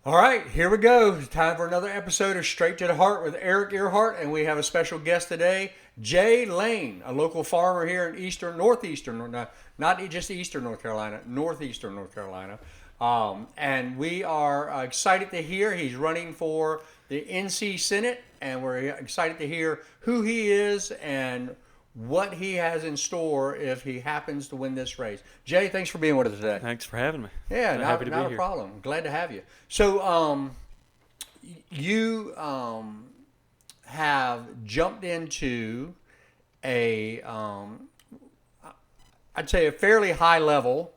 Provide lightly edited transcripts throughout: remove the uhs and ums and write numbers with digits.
All right, here we go. It's time for another episode of Straight to the Heart with Eric Earhart, and we have a special guest today, Jay Lane, a local farmer here in not just eastern North Carolina, northeastern North Carolina. And we are excited to hear he's running for the NC Senate, and we're excited to hear who he is and what he has in store if he happens to win this race. Jay, thanks for being with us today. Thanks for having me. Yeah, Happy to be not a here. problem. Glad to have you. So, you have jumped into I'd say a fairly high level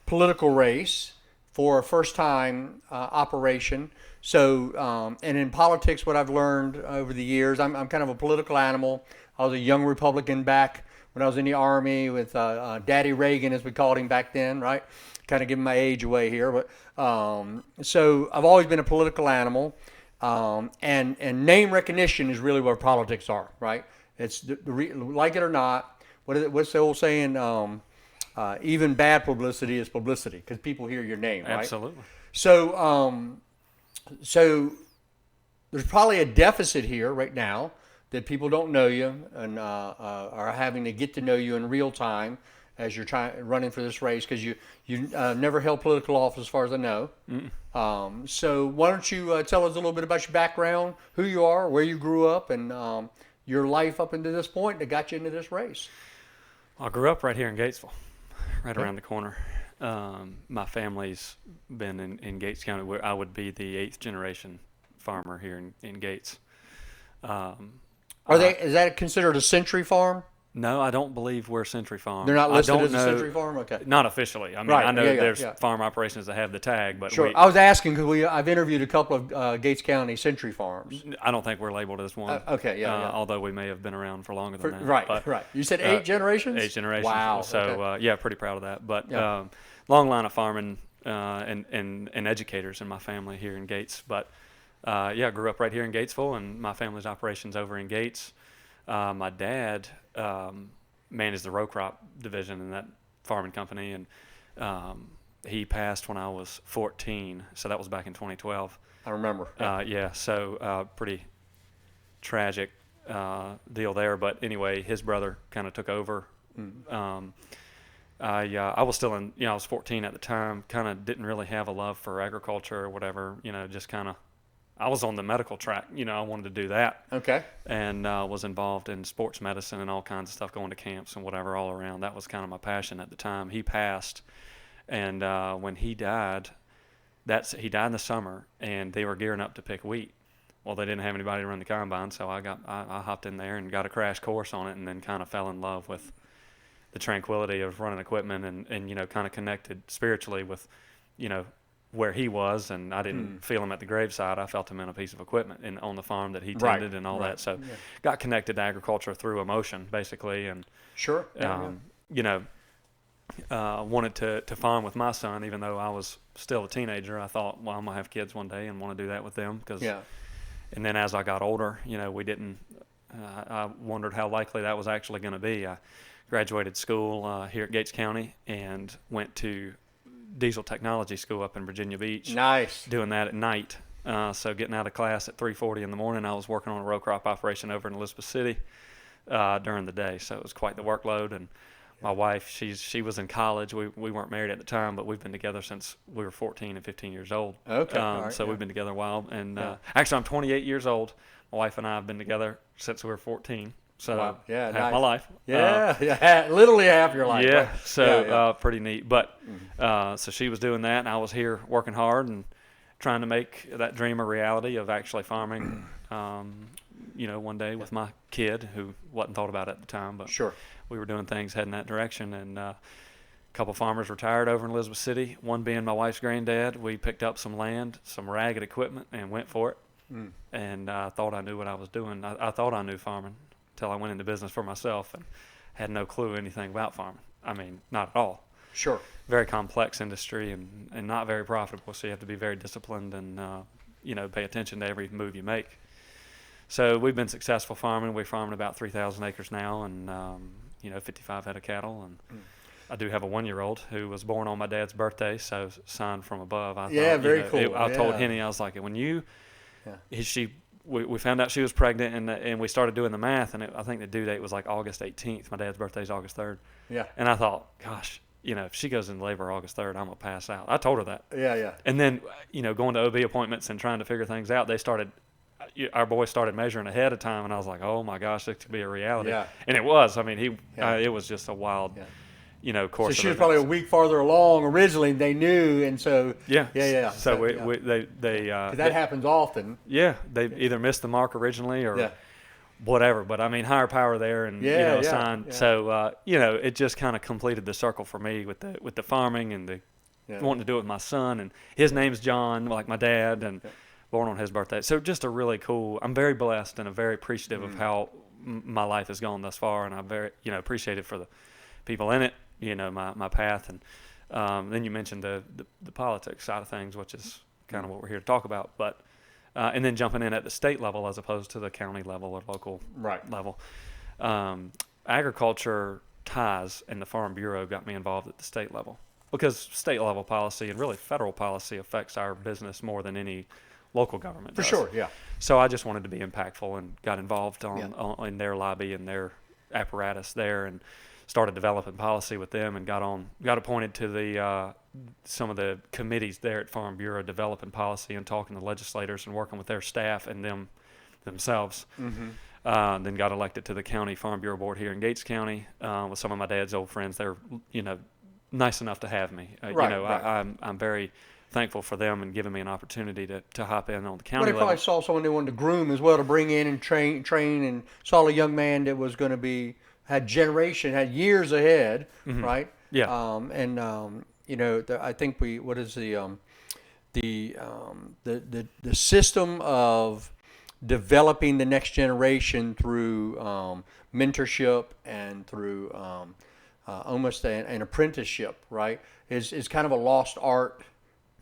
political race for a first time operation. So, and in politics, what I've learned over the years, I'm kind of a political animal. I was a young Republican back when I was in the Army with Daddy Reagan, as we called him back then, right? Kind of giving my age away here. But so I've always been a political animal. And name recognition is really where politics are, right? It's like it or not. What's the old saying? Even bad publicity is publicity because people hear your name, right? Absolutely. So there's probably a deficit here right now that people don't know you and are having to get to know you in real time as you're running for this race because you never held political office as far as I know. So why don't you tell us a little bit about your background, who you are, where you grew up, and your life up into this point that got you into this race. I grew up right here in Gatesville, right around the corner. My family's been in Gates County, where I would be the 8th generation farmer here in Gates. Is that considered a century farm? No, I don't believe we're Century Farm. They're not listed I don't as know, a century farm? Okay. Not officially. I mean, Right, I know yeah, there's yeah. farm operations that have the tag, but Sure. I was asking because I've interviewed a couple of Gates County century farms. I don't think we're labeled as one. Okay, yeah. Although we may have been around for longer than that. Right. You said 8 generations? 8 generations. Wow. So, okay. yeah, pretty proud of that. But Yeah. long line of farming and educators in my family here in Gates. But, yeah, grew up right here in Gatesville, and my family's operations over in Gates. My dad managed the row crop division in that farming company, and he passed when I was 14, so that was back in 2012. I remember. Yeah, so pretty tragic deal there. But anyway, his brother kind of took over. I was still I was 14 at the time, kind of didn't really have a love for agriculture or whatever, just kind of, I was on the medical track, I wanted to do that. Okay. And was involved in sports medicine and all kinds of stuff, going to camps and whatever all around. That was kind of my passion at the time. He passed, and when he died, he died in the summer, and they were gearing up to pick wheat. Well, they didn't have anybody to run the combine, so I hopped in there and got a crash course on it, and then kind of fell in love with the tranquility of running equipment and kind of connected spiritually with, where he was, and I didn't feel him at the graveside. I felt him in a piece of equipment and on the farm that he tended and all that. So got connected to agriculture through emotion, basically. And Sure. wanted to farm with my son, even though I was still a teenager. I thought, well, I'm going to have kids one day and want to do that with them. And then as I got older, we didn't, I wondered how likely that was actually going to be. I graduated school here at Gates County and went to diesel technology school up in Virginia Beach. Nice. Doing that at night. So getting out of class at 3:40 in the morning, I was working on a row crop operation over in Elizabeth City during the day. So it was quite the workload. And my wife, she was in college. We weren't married at the time, but we've been together since we were 14 and 15 years old. Okay. All right, so we've been together a while. And actually, I'm 28 years old. My wife and I have been together since we were 14. So Wow. Yeah, half nice. my life. Literally half your life. Yeah, Right? so pretty neat. But so she was doing that, and I was here working hard and trying to make that dream a reality of actually farming, one day with my kid, who wasn't thought about at the time. But Sure. we were doing things heading that direction. And a couple farmers retired over in Elizabeth City, one being my wife's granddad. We picked up some land, some ragged equipment, and went for it. And I thought I knew what I was doing. I thought I knew farming until I went into business for myself and had no clue anything about farming. I mean, not at all. Sure. Very complex industry and not very profitable, so you have to be very disciplined and, pay attention to every move you make. So we've been successful farming. We're farming about 3,000 acres now and, 55 head of cattle. And I do have a 1-year-old who was born on my dad's birthday, so sign from above. I Yeah, thought, very cool. I told Yeah. Henny, I was like, when you, Yeah. we found out she was pregnant, and we started doing the math, and I think the due date was like August 18th. My dad's birthday is August 3rd. Yeah. And I thought, gosh, if she goes into labor August 3rd, I'm going to pass out. I told her that. Yeah. Yeah. And then, going to OB appointments and trying to figure things out, our boy started measuring ahead of time, and I was like, oh my gosh, this could be a reality. Yeah. And it was. I mean, Yeah. it was just a wild, Yeah. course So she of was probably a events. week farther along originally. They knew, and so Yeah. yeah. So yeah. That happens often. they either missed the mark originally or Yeah. whatever. But I mean, higher power there, and Yeah, sign. yeah. So it just kind of completed the circle for me with the farming and the Yeah. wanting to do it with my son, and his name's John, like my dad, and born on his birthday. So just a really cool. I'm very blessed and I'm very appreciative of how my life has gone thus far, and I'm very appreciative for the people in it. My path, and then you mentioned the politics side of things, which is kind of what we're here to talk about. But and then jumping in at the state level as opposed to the county level or local level. Agriculture ties and the Farm Bureau got me involved at the state level because state level policy and really federal policy affects our business more than any local government For does. sure. Yeah. So I just wanted to be impactful and got involved in their lobby and their apparatus there, and started developing policy with them, and got appointed to the some of the committees there at Farm Bureau, developing policy and talking to legislators and working with their staff and themselves. Mm-hmm. Then got elected to the county Farm Bureau board here in Gates County with some of my dad's old friends. They're nice enough to have me. Right. I'm very thankful for them and giving me an opportunity to hop in on the county Well, they level. probably saw someone they wanted to groom as well, to bring in and train, and saw a young man that was going to had years ahead, right? Yeah. I think what is the system of developing the next generation through mentorship and through almost an apprenticeship, right? Is kind of a lost art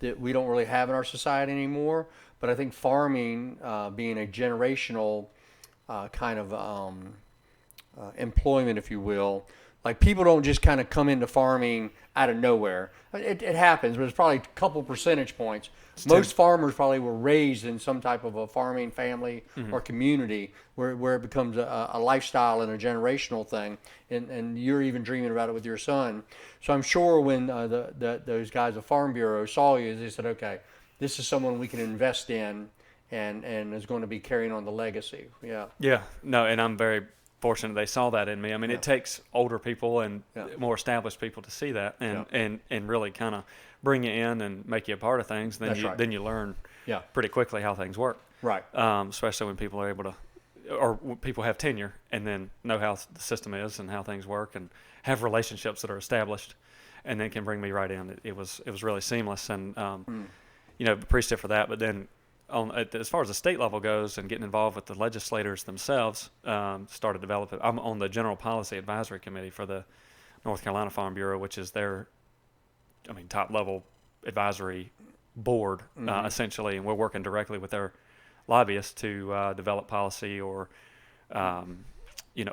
that we don't really have in our society anymore. But I think farming, being a generational kind of employment, if you will, like people don't just kind of come into farming out of nowhere. It happens, but it's probably a couple percentage points. Most farmers probably were raised in some type of a farming family or community where it becomes a lifestyle and a generational thing, and you're even dreaming about it with your son. So I'm sure when those guys at Farm Bureau saw you, they said, okay, this is someone we can invest in and is going to be carrying on the legacy. Yeah. Yeah, no, and I'm very fortunate they saw that in me. I mean, it takes older people and more established people to see that and really kind of bring you in and make you a part of things. Then you learn pretty quickly how things work. Right. Especially when people are able to, or when people have tenure and then know how the system is and how things work and have relationships that are established, and then can bring me right in. It was really seamless, and appreciative for that. But then as far as the state level goes and getting involved with the legislators themselves, started developing. I'm on the General Policy Advisory Committee for the North Carolina Farm Bureau, which is their, top level advisory board, essentially, and we're working directly with their lobbyists to develop policy or,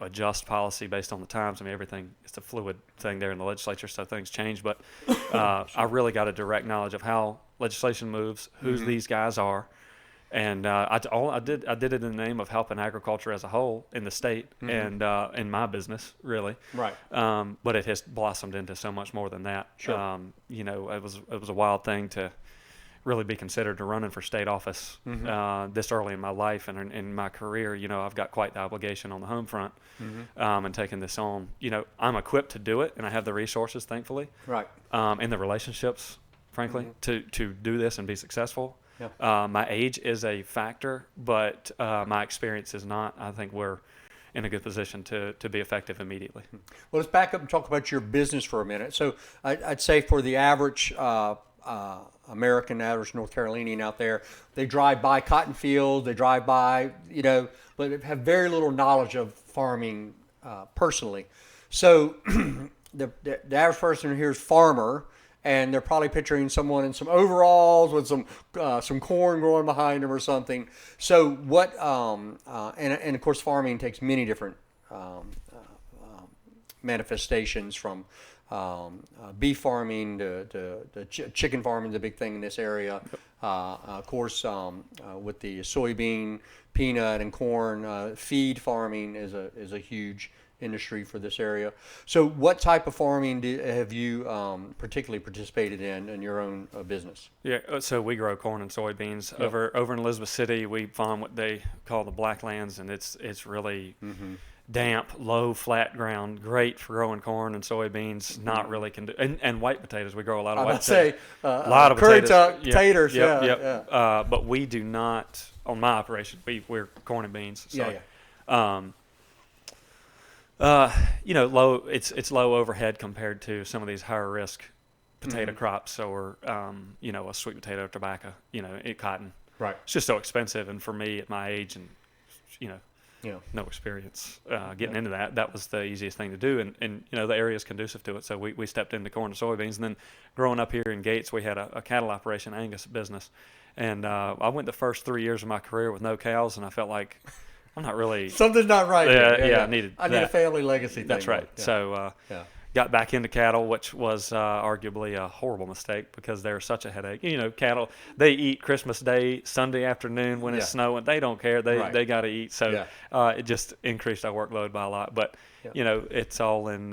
adjust policy based on the times. I mean, everything is a fluid thing there in the legislature, so things change. But I really got a direct knowledge of how legislation moves, who these guys are. And I did it in the name of helping agriculture as a whole in the state and in my business, really. Right. But it has blossomed into so much more than that. Sure. It was a wild thing to really be considered to running for state office this early in my life and in my career. I've got quite the obligation on the home front and taking this on. I'm equipped to do it, and I have the resources, thankfully, Right. and the relationships, frankly, to do this and be successful. Yeah. My age is a factor, but my experience is not. I think we're in a good position to be effective immediately. Well, let's back up and talk about your business for a minute. So I'd say for the average American, average North Carolinian out there, they drive by cotton fields, they drive by, but have very little knowledge of farming personally. So the average person hears farmer, and they're probably picturing someone in some overalls with some corn growing behind them or something. So what? And of course, farming takes many different manifestations, from beef farming, the chicken farming is a big thing in this area. Of course, with the soybean, peanut, and corn, feed farming is a huge industry for this area. So, what type of farming have you particularly participated in your own business? Yeah, so we grow corn and soybeans over in Elizabeth City. We farm what they call the blacklands, and it's really damp, low, flat ground, great for growing corn and soybeans. Not really and white potatoes. We grow a lot of white potatoes. A lot of curry potatoes. taters. Yep. Yeah. But we do not on my operation. We're corn and beans. So, low. It's low overhead compared to some of these higher risk potato crops, or a sweet potato, tobacco, cotton. Right. It's just so expensive, and for me at my age and no experience getting into that was the easiest thing to do, and the area is conducive to it. So we stepped into corn and soybeans, and then growing up here in Gates, we had a cattle operation, Angus business, and I went the first 3 years of my career with no cows, and I felt like I'm not really something's not right. I need a family legacy thing. That's right. Yeah. So got back into cattle, which was arguably a horrible mistake because they're such a headache. Cattle, they eat Christmas Day, Sunday afternoon when it's snowing. They don't care. They got to eat. So it just increased our workload by a lot. But it's all in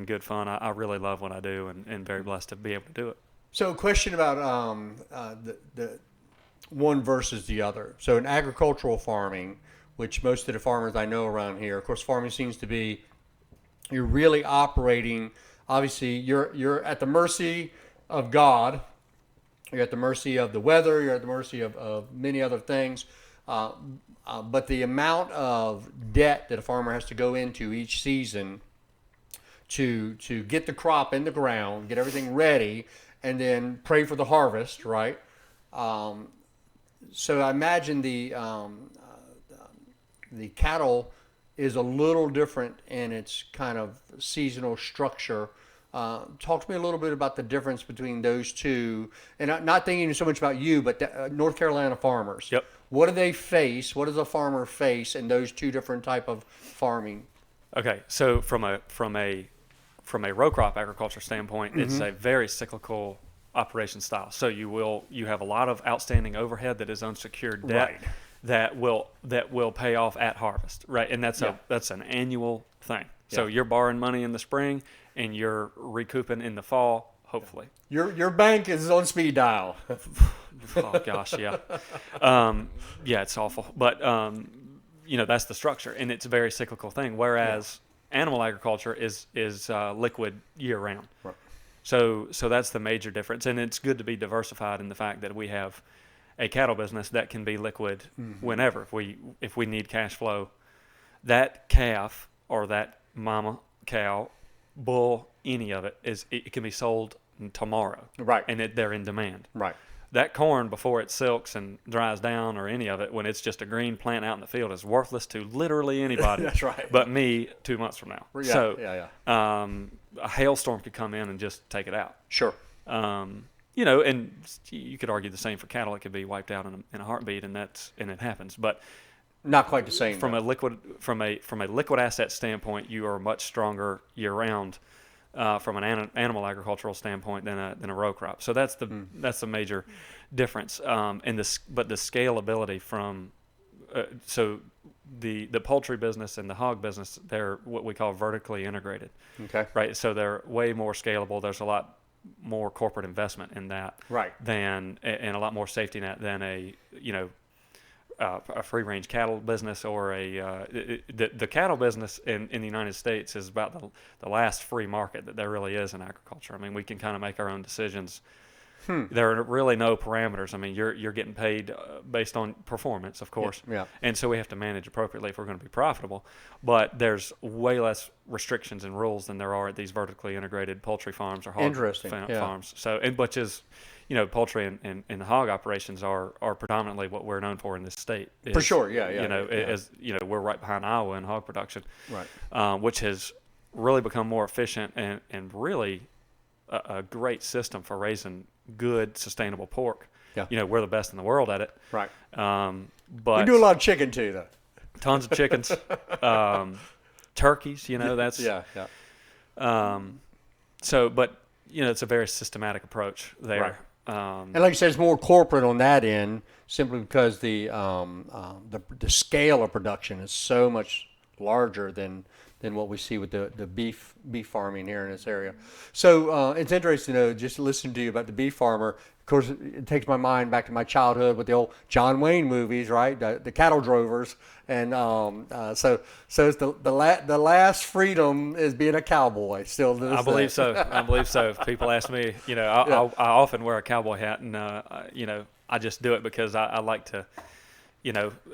good fun. I really love what I do, and very blessed to be able to do it. So, a question about the one versus the other. So, in agricultural farming, which most of the farmers I know around here, of course, farming seems to be, you're really operating, obviously, you're at the mercy of God. You're at the mercy of the weather. You're at the mercy of many other things. But the amount of debt that a farmer has to go into each season to get the crop in the ground, get everything ready, and then pray for the harvest, right? So I imagine the cattle is a little different in its kind of seasonal structure. Talk to me a little bit about the difference between those two, and not thinking so much about you, but North Carolina farmers. Yep. What do they face? What does a farmer face in those two different type of farming? Okay, so from a row crop agriculture standpoint, it's a very cyclical operation style. So you have a lot of outstanding overhead that is unsecured debt. Right. That will pay off at harvest, right? And that's an annual thing. So you're borrowing money in the spring and you're recouping in the fall, hopefully. Your bank is on speed dial. Oh gosh, yeah. It's awful. But that's the structure, and it's a very cyclical thing. Whereas animal agriculture is liquid year round. Right. So that's the major difference, and it's good to be diversified in the fact that we have a cattle business that can be liquid whenever if we need cash flow. That calf or that mama cow, bull, any of it it can be sold tomorrow, right? And they're in demand, right? That corn, before it silks and dries down, or any of it, when it's just a green plant out in the field, is worthless to literally anybody. That's right. But me 2 months from now. Yeah. A hailstorm could come in and just take it out. Sure. And you could argue the same for cattle. It could be wiped out in a heartbeat, and it happens. But not quite the same. From a liquid asset standpoint, you are much stronger year round. From an animal agricultural standpoint than a row crop. So that's the major difference. But the scalability from the poultry business and the hog business, they're what we call vertically integrated. Okay. Right. So they're way more scalable. There's a lot more corporate investment in that. Right. And a lot more safety net than a free range cattle business or the cattle business in the United States is about the last free market that there really is in agriculture. I mean, we can kind of make our own decisions. There are really no parameters. I mean, you're getting paid based on performance, of course. Yeah. And so we have to manage appropriately if we're going to be profitable. But there's way less restrictions and rules than there are at these vertically integrated poultry farms or hog farms. So, which is, poultry and the hog operations are predominantly what we're known for in this state. For sure, yeah. As we're right behind Iowa in hog production, right? Which has really become more efficient and really a great system for raising good, sustainable pork. Yeah. We're the best in the world at it. Right. But we do a lot of chicken too, though. Tons of chickens, turkeys. That's yeah. but it's a very systematic approach there. And like you said, it's more corporate on that end, simply because the scale of production is so much larger than what we see with the beef farming here in this area. So it's interesting to know, just listening to you about the beef farmer. Of course, it takes my mind back to my childhood with the old John Wayne movies, right? The cattle drovers, and so it's the last freedom is being a cowboy. Still, to this I believe day. so. I believe so. If people ask me, I often wear a cowboy hat, and I just do it because I like to,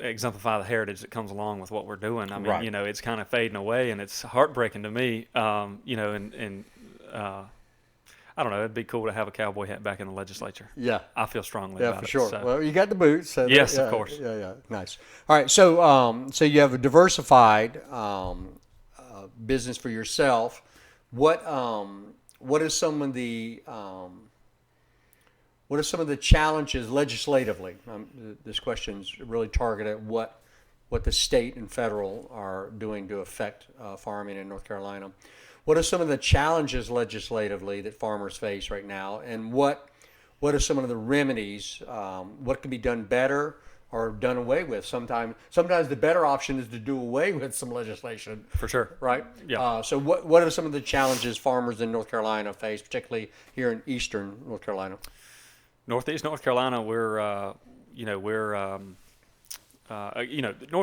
exemplify the heritage that comes along with what we're doing. I mean, Right. it's kind of fading away, and it's heartbreaking to me. I don't know. It'd be cool to have a cowboy hat back in the legislature. Yeah. I feel strongly Yeah, about for it. sure. So. Well, you got the boots. So Yes, yeah, of course. Yeah, nice. All right, so you have a diversified business for yourself. What is some of the challenges legislatively? This question's really targeted at what the state and federal are doing to affect farming in North Carolina. What are some of the challenges legislatively that farmers face right now, and what are some of the remedies? What can be done better or done away with? Sometimes the better option is to do away with some legislation. For sure. Right? Yeah. So what are some of the challenges farmers in North Carolina face, particularly here in eastern North Carolina? Northeast North Carolina, North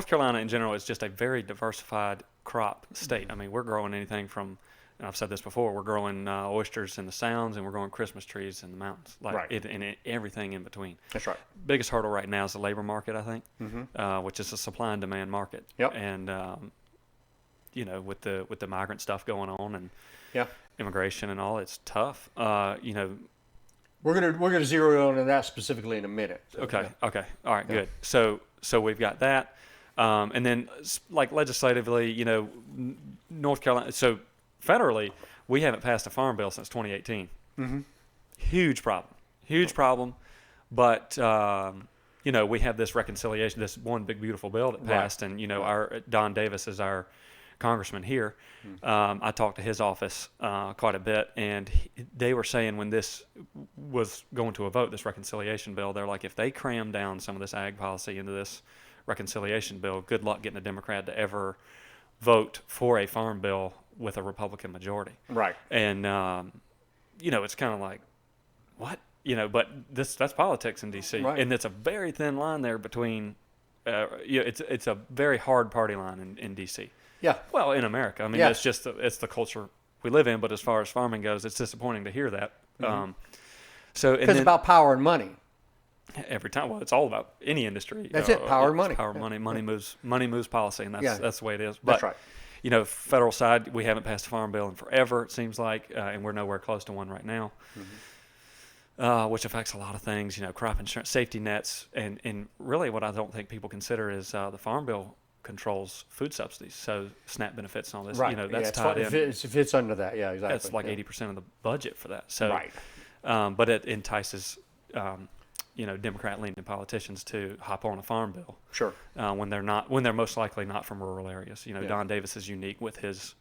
Carolina in general is just a very diversified crop state. I mean, we're growing anything from, and I've said this before, we're growing oysters in the Sounds, and we're growing Christmas trees in the mountains, Right. and everything in between. That's right. Biggest hurdle right now is the labor market, I think, which is a supply and demand market. Yep. And with the migrant stuff going on and Yeah. immigration and all, it's tough. We're gonna zero in on that specifically in a minute. So, Okay. yeah. Okay. All right. Good. So we've got that, and then like legislatively, North Carolina. So federally, we haven't passed a farm bill since 2018. Mm-hmm. Huge problem. Huge problem. But we have this reconciliation, this one big beautiful bill that passed, and our Don Davis is our congressman here. I talked to his office quite a bit, and they were saying when this was going to a vote, this reconciliation bill, they're like, if they cram down some of this ag policy into this reconciliation bill, good luck getting a Democrat to ever vote for a farm bill with a Republican majority. Right. And it's kind of like, what? But that's politics in D.C. Right. And it's a very thin line there between. It's a very hard party line in D.C. Yeah. Well, in America, I mean, Yeah. it's just it's the culture we live in. But as far as farming goes, it's disappointing to hear that. So Because it's about power and money. every time, well, it's all about any industry. That's it, power and money. Power, money moves policy, and Yeah. that's the way it is. That's But, right. Federal side, we haven't passed a farm bill in forever. It seems like, and we're nowhere close to one right now. Which affects a lot of things, crop insurance, safety nets, and really what I don't think people consider is the farm bill controls food subsidies, so SNAP benefits and all this. Right. That's yeah, tied in. It fits under that. Yeah, exactly. That's like 80% of the budget for that. So, Right. But it entices, Democrat-leaning politicians to hop on a farm bill Sure. when they're most likely not from rural areas. Don Davis is unique with his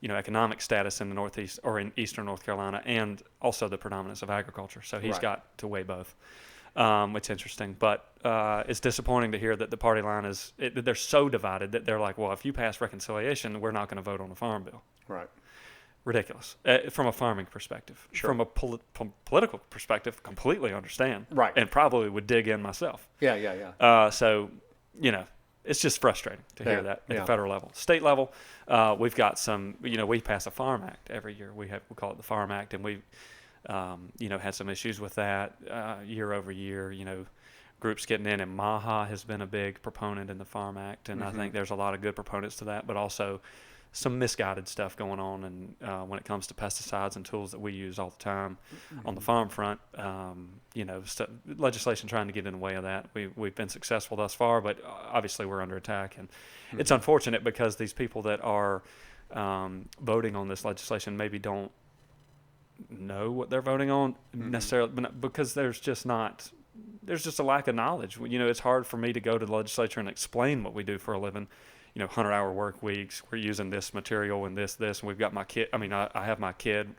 economic status in the Northeast or in Eastern North Carolina, and also the predominance of agriculture. So he's Right. got to weigh both. It's interesting, but it's disappointing to hear that the party line they're so divided that they're like, well, if you pass reconciliation, we're not going to vote on a farm bill. Right. Ridiculous from a farming perspective. Sure. From a political perspective, completely understand. Right. And probably would dig in myself. Yeah. So, it's just frustrating to hear Yeah, that at yeah. the federal level. State level, we've got some, we pass a Farm Act every year. We call it the Farm Act, and we've, had some issues with that year over year. Groups getting in, and MAHA has been a big proponent in the Farm Act, and I think there's a lot of good proponents to that, but also some misguided stuff going on, and when it comes to pesticides and tools that we use all the time on the farm front, legislation trying to get in the way of that. We've been successful thus far, but obviously we're under attack, and it's unfortunate because these people that are voting on this legislation maybe don't know what they're voting on necessarily, but because there's just a lack of knowledge. It's hard for me to go to the legislature and explain what we do for a living. 100-hour work weeks. We're using this material and this, and we've got my kid. I mean, I have my kid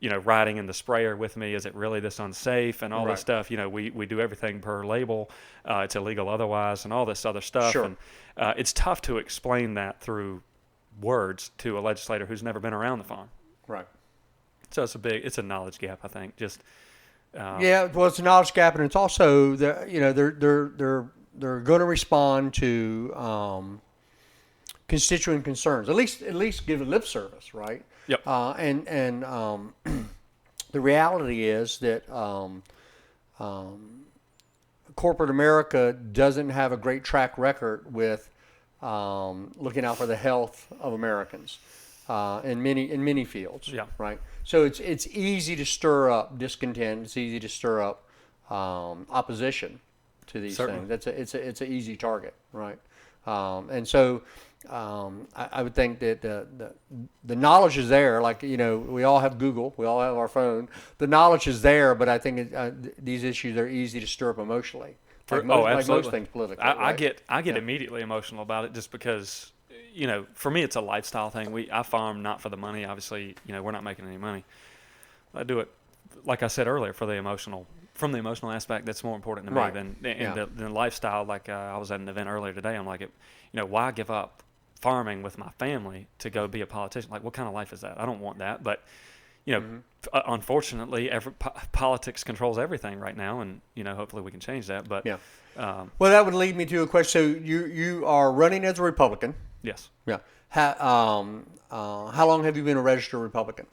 riding in the sprayer with me. Is it really this unsafe and all Right. this stuff? We do everything per label. It's illegal otherwise, and all this other stuff. Sure. And it's tough to explain that through words to a legislator who's never been around the farm. Right. So it's a knowledge gap, I think. Just Yeah, well, it's a knowledge gap, and it's also they're going to respond to constituent concerns. At least give it lip service, right? Yep. And the reality is that corporate America doesn't have a great track record with looking out for the health of Americans in many fields. Yeah. Right. So it's easy to stir up discontent. It's easy to stir up opposition to these Certainly. things. It's an easy target, right? And so I would think that the knowledge is there. Like, we all have Google, we all have our phone. The knowledge is there, but I think these issues are easy to stir up emotionally. Like absolutely. most things politically. I right? get Yeah. immediately emotional about it just because, for me it's a lifestyle thing. I farm not for the money. Obviously, we're not making any money. I do it, like I said earlier, from the emotional aspect. That's more important to me Right. than Yeah. the lifestyle. Like I was at an event earlier today. I'm like, why give up farming with my family to go be a politician? Like, what kind of life is that? I don't want that. But unfortunately, politics controls everything right now, and hopefully we can change that. But Yeah. Well, that would lead me to a question. So you are running as a Republican. yes. Yeah. How long have you been a registered Republican?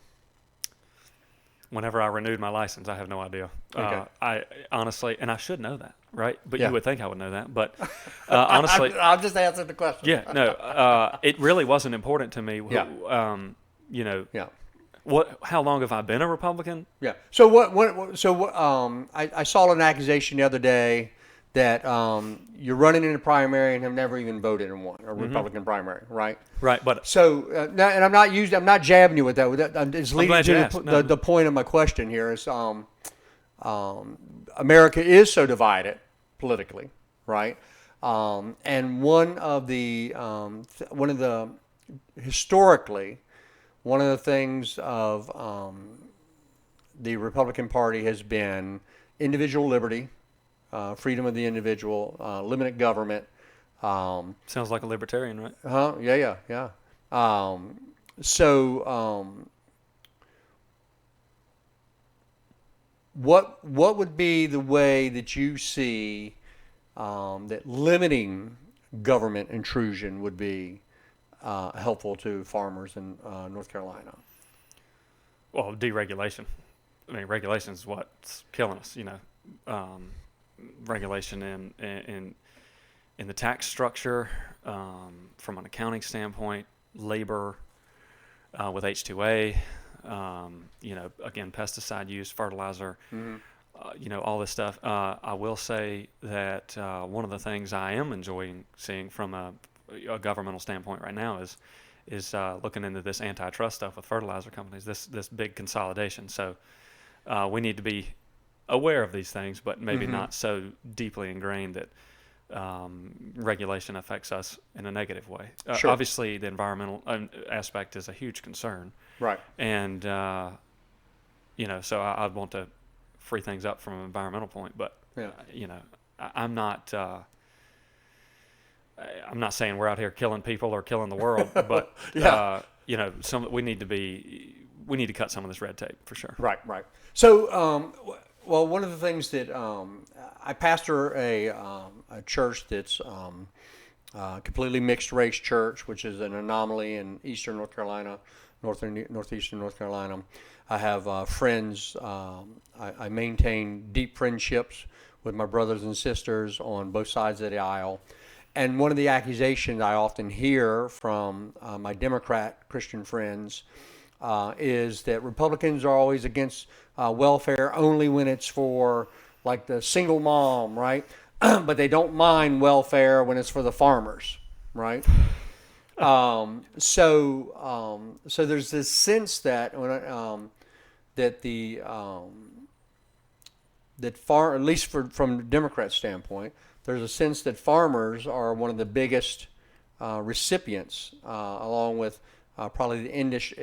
Whenever I renewed my license, I have no idea. Okay. I honestly, and I should know that, right? But Yeah. you would think I would know that. But honestly, I'm just answering the question. yeah, no, it really wasn't important to me. Yeah. Yeah. How long have I been a Republican? Yeah. So I saw an accusation the other day that you're running in a primary and have never even voted in one, a Republican primary, right? Right, but So now, and I'm not jabbing you with that. I'm just leading glad you to asked. No. the point of my question here is America is so divided politically, right? And one of the historically, one of the things of the Republican Party has been individual liberty, freedom of the individual, limited government. sounds like a libertarian, right? Yeah. What would be the way that you see that limiting government intrusion would be helpful to farmers in North Carolina? Well, deregulation. I mean, regulation is what's killing us. Regulation in the tax structure, from an accounting standpoint, labor, with H2A, again, pesticide use, fertilizer, all this stuff. I will say that one of the things I am enjoying seeing from a governmental standpoint right now is looking into this antitrust stuff with fertilizer companies, this big consolidation. So we need to be aware of these things, but maybe not so deeply ingrained that regulation affects us in a negative way. Sure. Obviously, the environmental aspect is a huge concern. Right. And, so I'd want to free things up from an environmental point. But, Yeah. I'm not saying we're out here killing people or killing the world, but, Yeah. we need to cut some of this red tape for sure. Right. So, well, one of the things that I pastor a church that's completely mixed race church, which is an anomaly in Eastern North Carolina, northeastern North Carolina. I have friends. I maintain deep friendships with my brothers and sisters on both sides of the aisle. And one of the accusations I often hear from my Democrat Christian friends is that Republicans are always against welfare only when it's for like the single mom, right? But they don't mind welfare when it's for the farmers, right? So there's this sense that at least from the Democrat standpoint, there's a sense that farmers are one of the biggest recipients, along with probably the energy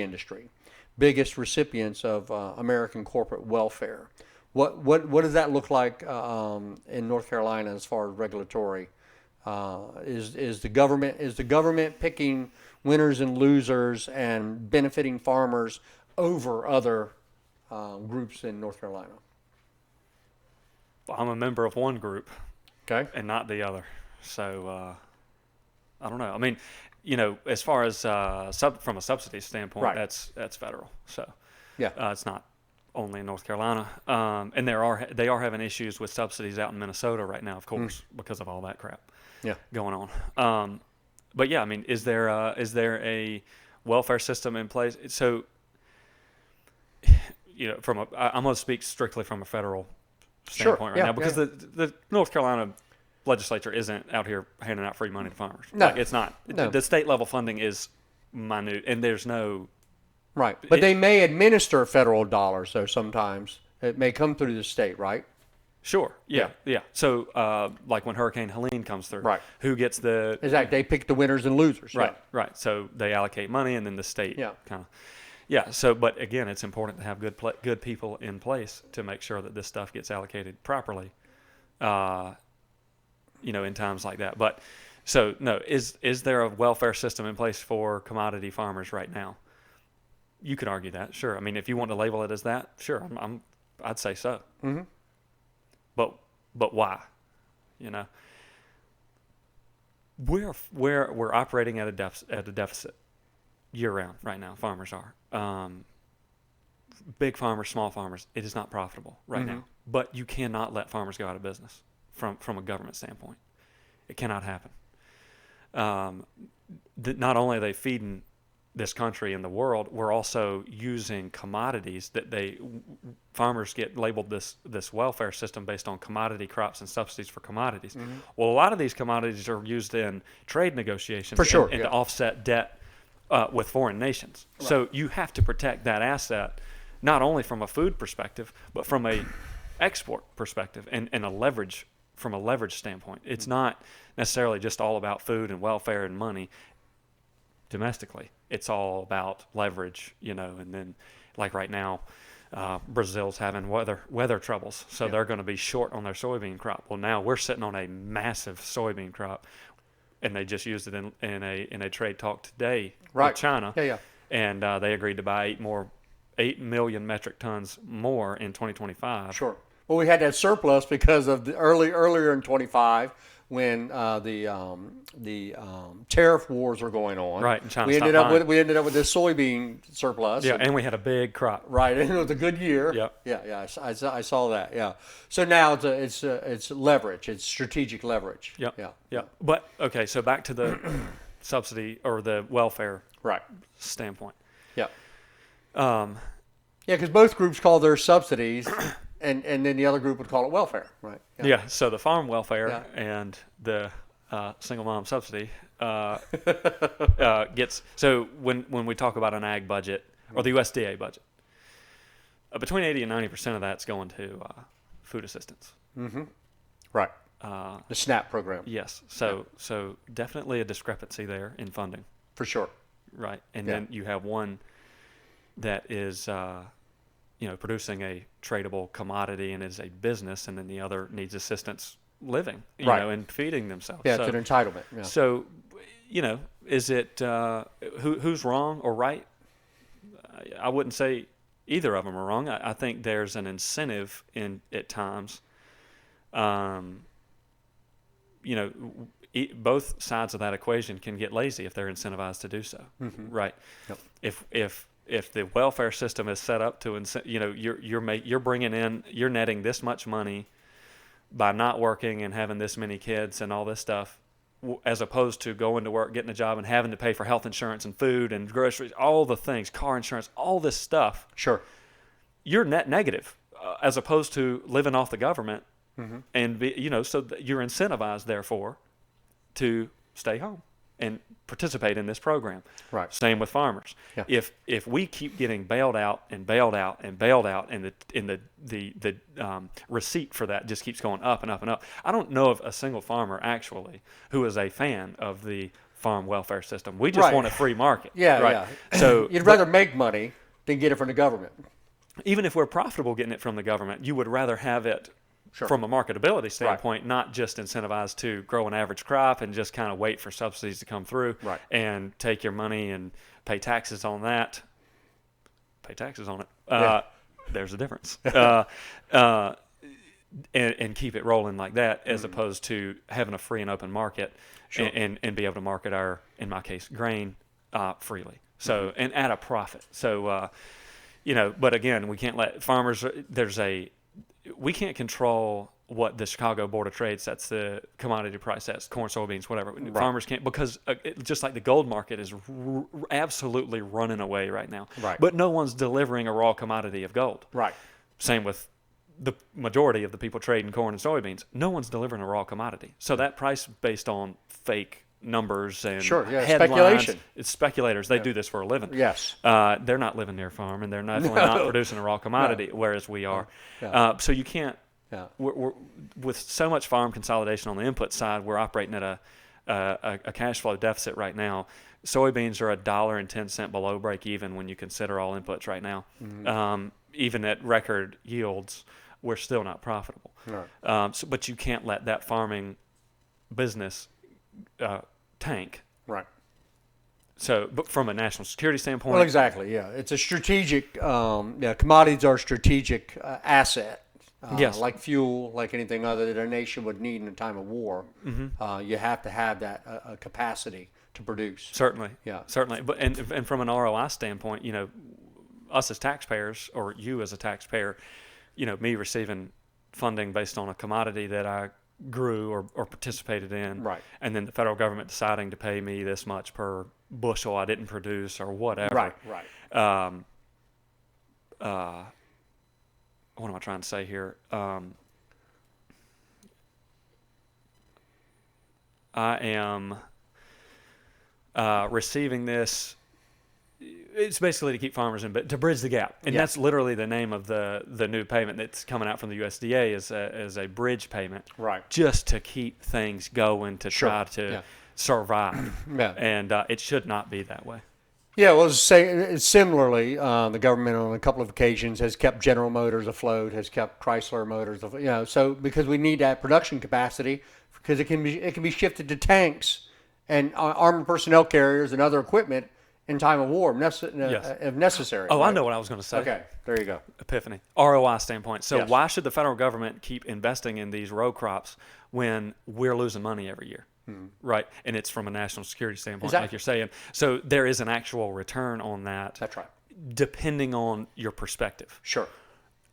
industry. biggest recipients of American corporate welfare. What does that look like in North Carolina as far as regulatory? Is the government picking winners and losers and benefiting farmers over other groups in North Carolina? I'm a member of one group Okay. and not the other. So I don't know. I mean, you know, as far as from a subsidy standpoint, Right. that's federal. So Yeah. it's not only in North Carolina. And they are having issues with subsidies out in Minnesota right now, of course, because of all that crap Yeah. going on. But yeah, I mean, is there a welfare system in place? So, you know, I'm going to speak strictly from a federal standpoint right Yeah, now, because yeah. the North Carolina legislature isn't out here handing out free money to farmers. No. Like, it's not. No. The state level funding is minute, and there's no. Right. But they may administer federal dollars, though, sometimes. It may come through the state, right? Sure. Yeah. So, like when Hurricane Helene comes through, Right. who gets the Exactly. They pick the winners and losers. right, right. So they allocate money, and then the state Yeah. kind of. Yeah. So, but again, it's important to have good people in place to make sure that this stuff gets allocated properly. You know, in times like that. But so no, is there a welfare system in place for commodity farmers right now? You could argue that, sure. I mean, if you want to label it as that, sure, I'd say so. Mm-hmm. But why? You know, we're operating at a deficit year round right now. Farmers are big farmers, small farmers. It is not profitable right Mm-hmm. now. But you cannot let farmers go out of business from a government standpoint. It cannot happen. Not only are they feeding this country and the world, we're also using commodities that farmers get labeled this welfare system based on commodity crops and subsidies for commodities. Mm-hmm. Well, a lot of these commodities are used in trade negotiations For sure, and yeah. to offset debt with foreign nations. Right. So you have to protect that asset, not only from a food perspective, but from a export perspective and a leverage from a leverage standpoint. It's not necessarily just all about food and welfare and money domestically. It's all about leverage, you know, and then like right now, Brazil's having weather troubles, so Yeah. they're going to be short on their soybean crop. Well, now we're sitting on a massive soybean crop, and they just used it in a trade talk today Right. with China, Yeah. and they agreed to buy 8 million metric tons more in 2025. Sure. Well, we had that surplus because of the earlier in 25 when the tariff wars were going on. Right, and China we ended stopped up buying. we ended up with this soybean surplus. Yeah, and we had a big crop. Right, and it was a good year. Yep. Yeah. I saw that. Yeah. So now it's leverage. It's strategic leverage. Yep. Yeah. Yep. But okay, so back to the subsidy or the welfare Right. standpoint. Yeah. Um, Yeah, because both groups call their subsidies, and then the other group would call it welfare. Right. yeah. So the farm welfare Yeah. and the single mom subsidy gets. So when we talk about an ag budget or the USDA budget, between 80 and 90% of that's going to food assistance. Right. Uh, The SNAP program. yes. So definitely a discrepancy there in funding. For sure. Right, and Yeah. then you have one that is, producing a tradable commodity and is a business, and then the other needs assistance living, Right. and feeding themselves. Yeah, so, it's an entitlement. Yeah. so, is it who's wrong or right? I wouldn't say either of them are wrong. I think there's an incentive at times. Both sides of that equation can get lazy if they're incentivized to do so. Mm-hmm. Right. Yep. If the welfare system is set up to you're netting this much money by not working and having this many kids and all this stuff, as opposed to going to work, getting a job, and having to pay for health insurance and food and groceries, all the things, car insurance, all this stuff. Sure. You're net negative, as opposed to living off the government, Mm-hmm. and you're incentivized therefore to stay home and participate in this program. Right. Same with farmers. Yeah. If we keep getting bailed out and bailed out and bailed out, and the receipt for that just keeps going up and up and up, I don't know of a single farmer actually who is a fan of the farm welfare system. We just Right. want a free market. Yeah. Right. Yeah. So You'd rather make money than get it from the government. Even if we're profitable getting it from the government, you would rather have it Sure. from a marketability standpoint, not just incentivized to grow an average crop and just kind of wait for subsidies to come through Right. and take your money and pay taxes on that. Pay taxes on it. Yeah. There's a difference. And keep it rolling like that, as opposed to having a free and open market Sure. and be able to market our, in my case, grain freely. So and at a profit. So but again, we can't let farmers. We can't control what the Chicago Board of Trade sets the commodity price as, corn, soybeans, whatever. Right. Farmers can't, because just like the gold market is absolutely running away right now. Right. But no one's delivering a raw commodity of gold. Right. Same with the majority of the people trading corn and soybeans. No one's delivering a raw commodity. So that price based on fake numbers and Sure, yeah, headlines, speculation. it's speculators. They do this for a living. Yes. They're not living near farm, and they're definitely not producing a raw commodity, whereas we are. Yeah. So you can't. Yeah. We're, with so much farm consolidation on the input side, we're operating at a cash flow deficit right now. Soybeans are $1.10 below break even when you consider all inputs right now. Even at record yields, we're still not profitable. Right. But you can't let that farming business tank. Right. So, but from a national security standpoint, Well, exactly. Yeah, it's a strategic. Commodities are a strategic asset. Yes. Like fuel, like anything other that a nation would need in a time of war. You have to have that capacity to produce. certainly, Yeah. certainly. But and from an ROI standpoint, us as taxpayers, or you as a taxpayer, me receiving funding based on a commodity that I grew or participated in, Right. and then the federal government deciding to pay me this much per bushel I didn't produce or whatever. Right. Right. What am I trying to say here? I am receiving this. It's basically to keep farmers in, but to bridge the gap, and Yeah. that's literally the name of the new payment that's coming out from the USDA is a bridge payment, Right. just to keep things going to Sure. try to Yeah. survive, Yeah. and it should not be that way. Yeah, well, similarly, the government on a couple of occasions has kept General Motors afloat, has kept Chrysler Motors afloat. So because we need that production capacity, because it can be shifted to tanks and armored personnel carriers and other equipment in time of war, if necessary. Oh, I right? know what I was going to say. Okay, there you go. Epiphany. ROI standpoint. So Yes. why should the federal government keep investing in these row crops when we're losing money every year? Right. And it's from a national security standpoint, like Exactly. you're saying. So there is an actual return on that, That's right. depending on your perspective. Sure.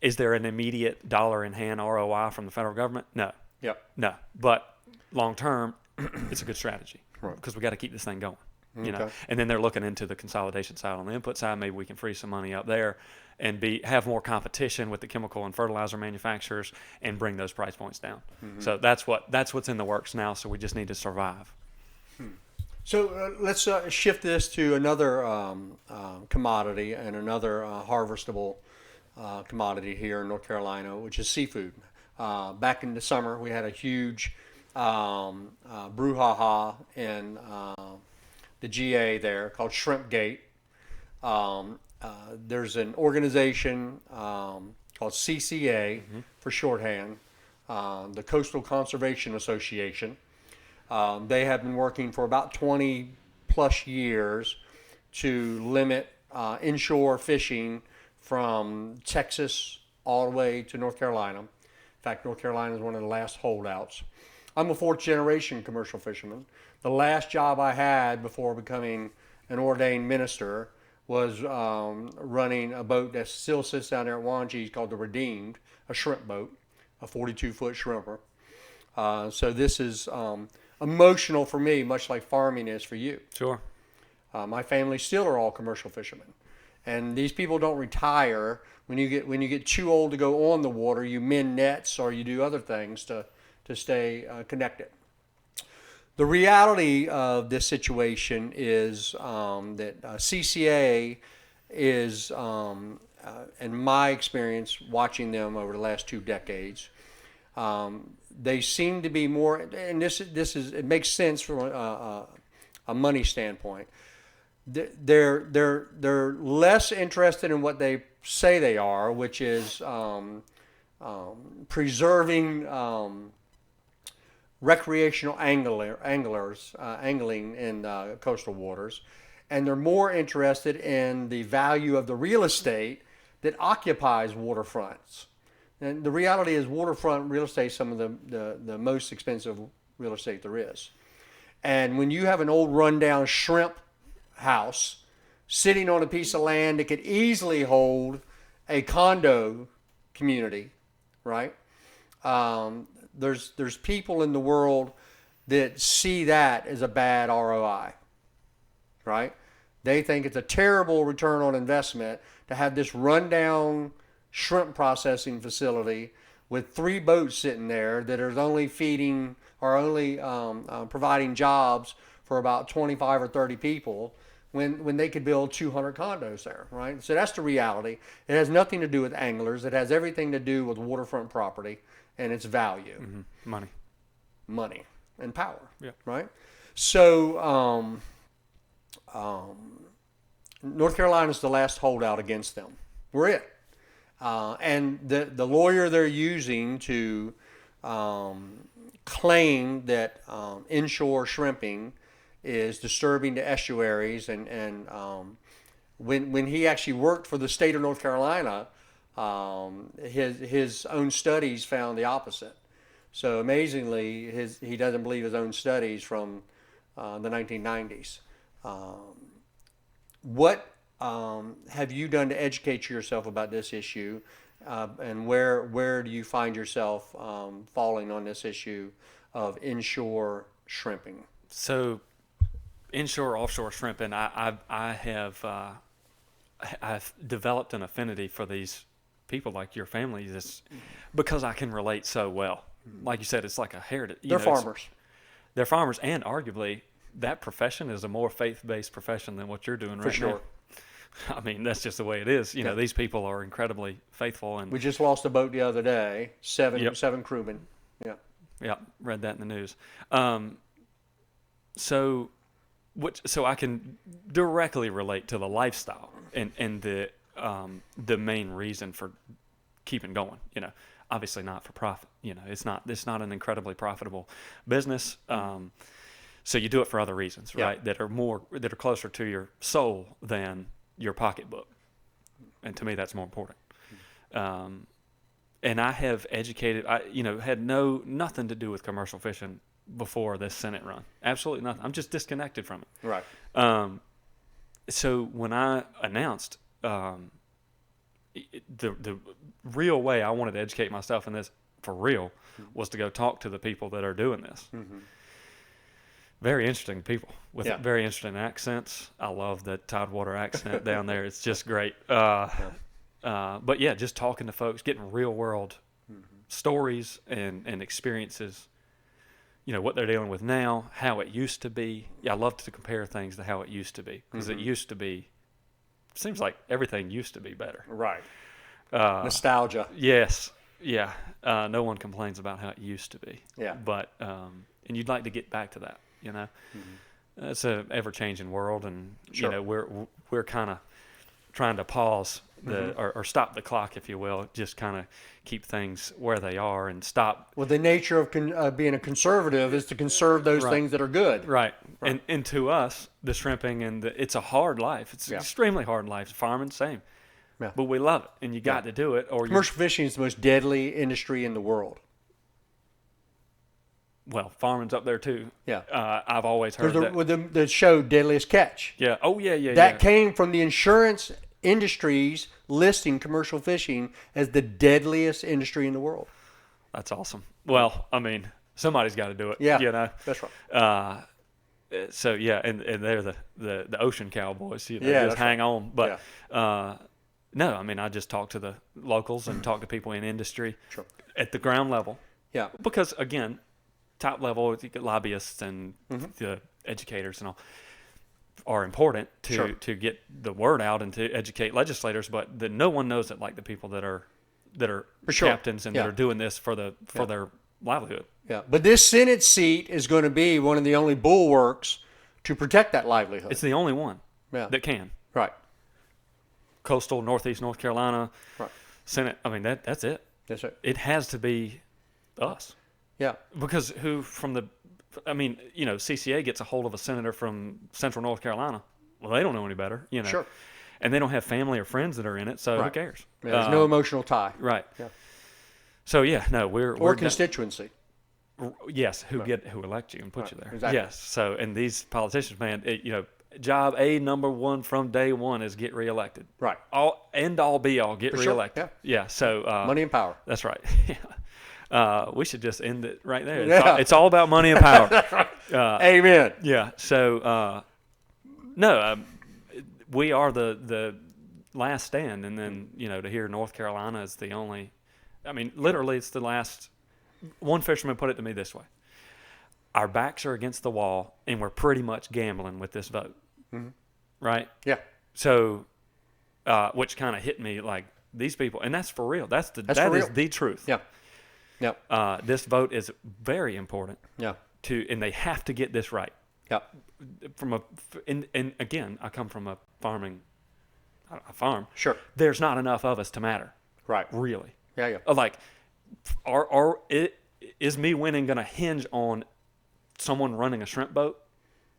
Is there an immediate dollar in hand ROI from the federal government? No. Yep. No. But long term, it's a good strategy, Right. because we got to keep this thing going. Okay. And then they're looking into the consolidation side on the input side. Maybe we can free some money up there and have more competition with the chemical and fertilizer manufacturers and bring those price points down. So that's what's in the works now. So we just need to survive. So let's shift this to another commodity and another harvestable commodity here in North Carolina, which is seafood. Back in the summer, we had a huge brouhaha in the GA there called Shrimpgate. There's an organization called CCA for shorthand, the Coastal Conservation Association. They have been working for about 20 plus years to limit inshore fishing from Texas all the way to North Carolina. In fact, North Carolina is one of the last holdouts. I'm a fourth generation commercial fisherman. The last job I had before becoming an ordained minister was running a boat that still sits down there at Wangees called the Redeemed, a shrimp boat, a 42-foot shrimper. So this is emotional for me, much like farming is for you. Sure. My family still are all commercial fishermen, and these people don't retire. When you get too old to go on the water, you mend nets or you do other things to stay connected. The reality of this situation is that CCA is, in my experience, watching them over the last 2 decades, they seem to be more, and this is it makes sense from a money standpoint. they're less interested in what they say they are, which is preserving recreational anglers angling in coastal waters, and they're more interested in the value of the real estate that occupies waterfronts. And the reality is, waterfront real estate is some of the most expensive real estate there is. And when you have an old rundown shrimp house sitting on a piece of land that could easily hold a condo community, right? There's people in the world that see that as a bad ROI, right? They think it's a terrible return on investment to have this rundown shrimp processing facility with 3 boats sitting there that are only feeding or only providing jobs for about 25 or 30 people when they could build 200 condos there, right? So that's the reality. It has nothing to do with anglers. It has everything to do with waterfront property and its value. Money. Money and power, Yeah. right? So North Carolina is the last holdout against them. We're it. And the lawyer they're using to claim that inshore shrimping is disturbing to estuaries, and when he actually worked for the state of North Carolina, his own studies found the opposite. So amazingly, he doesn't believe his own studies from the 1990s. What have you done to educate yourself about this issue, and where do you find yourself falling on this issue of inshore shrimping? So, inshore, offshore shrimping, I've developed an affinity for these people like your family, because I can relate so well. Like you said, it's like a heritage. They're farmers. They're farmers, and arguably that profession is a more faith-based profession than what you're doing right For sure. now. I mean, that's just the way it is. You know, these people are incredibly faithful, and We just lost a boat the other day. Seven Yep. crewmen. Yeah. yeah, read that in the news. So I can directly relate to the lifestyle and the main reason for keeping going. You know, obviously not for profit. You know, it's not an incredibly profitable business. So you do it for other reasons, Yeah. right? That are closer to your soul than your pocketbook. And to me, that's more important. And I have educated. Had nothing to do with commercial fishing before this Senate run. Absolutely nothing. I'm just disconnected from it. Right. So when I announced the real way I wanted to educate myself in this for real was to go talk to the people that are doing this. Mm-hmm. Very interesting people with Yeah. very interesting accents. I love the Tidewater accent down there. It's just great. But yeah, just talking to folks, getting real world stories and experiences. You know, what they're dealing with now, how it used to be. Yeah, I love to compare things to how it used to be, because it used to be, seems like everything used to be better. Right. Nostalgia. Yes. Yeah. No one complains about how it used to be. Yeah. But, and you'd like to get back to that, you know? It's a ever-changing world, and, Sure. you know, we're kind of trying to pause or stop the clock, if you will, just kind of keep things where they are and stop. Well, the nature of being a conservative is to conserve those Right. things that are good. Right. And to us, the shrimping it's a hard life. It's an extremely hard life. Farming, same. Yeah. But we love it, and you got to do it, or Commercial fishing is the most deadly industry in the world. farming's up there too. Yeah. I've always heard There's that. with the show Deadliest Catch. Yeah. Oh yeah. That came from the insurance industries listing commercial fishing as the deadliest industry in the world. That's awesome. Well, I mean, somebody's got to do it. Yeah. You know. That's right. So yeah, and they're the ocean cowboys. You know, Yeah, just that's hang on. But no, I mean, I just talk to the locals and talk to people in industry Sure. at the ground level. Yeah. Because again, top level, you get lobbyists and the educators and all are important to get the word out and to educate legislators, but no one knows it like the people that are For sure. captains and Yeah. that are doing this for their livelihood. Yeah. But this Senate seat is going to be one of the only bulwarks to protect that livelihood. It's the only one. Yeah. that can. Right. Coastal, Northeast North Carolina, Right. Senate. I mean, that's it. That's it. It has to be us. Yeah. Because CCA gets a hold of a senator from Central North Carolina. Well, they don't know any better, Sure. And they don't have family or friends that are in it, so who Right. cares? Yeah, there's no emotional tie. Right. Yeah. So yeah, no, we're Or constituency. yes, who elect you and put you there. Exactly. Yes. So and these politicians, man, job number one from day one is get reelected. Right. All be all get For sure, reelected. Yeah. So Money and power. that's right. We should just end it right there. Yeah. It's all about money and power. Amen. Yeah. So no, we are the last stand, and then to hear North Carolina is the only. I mean, literally, it's the last. One fisherman put it to me this way: our backs are against the wall, and we're pretty much gambling with this vote, right? Yeah. So, which kind of hit me like these people, and that's for real. That for is real. the truth. Yeah. Yeah. This vote is very important Yeah. and they have to get this right. Yeah. And again, I come from a farm. Sure. There's not enough of us to matter, Right. really. Yeah. Yeah. Like, is me winning going to hinge on someone running a shrimp boat?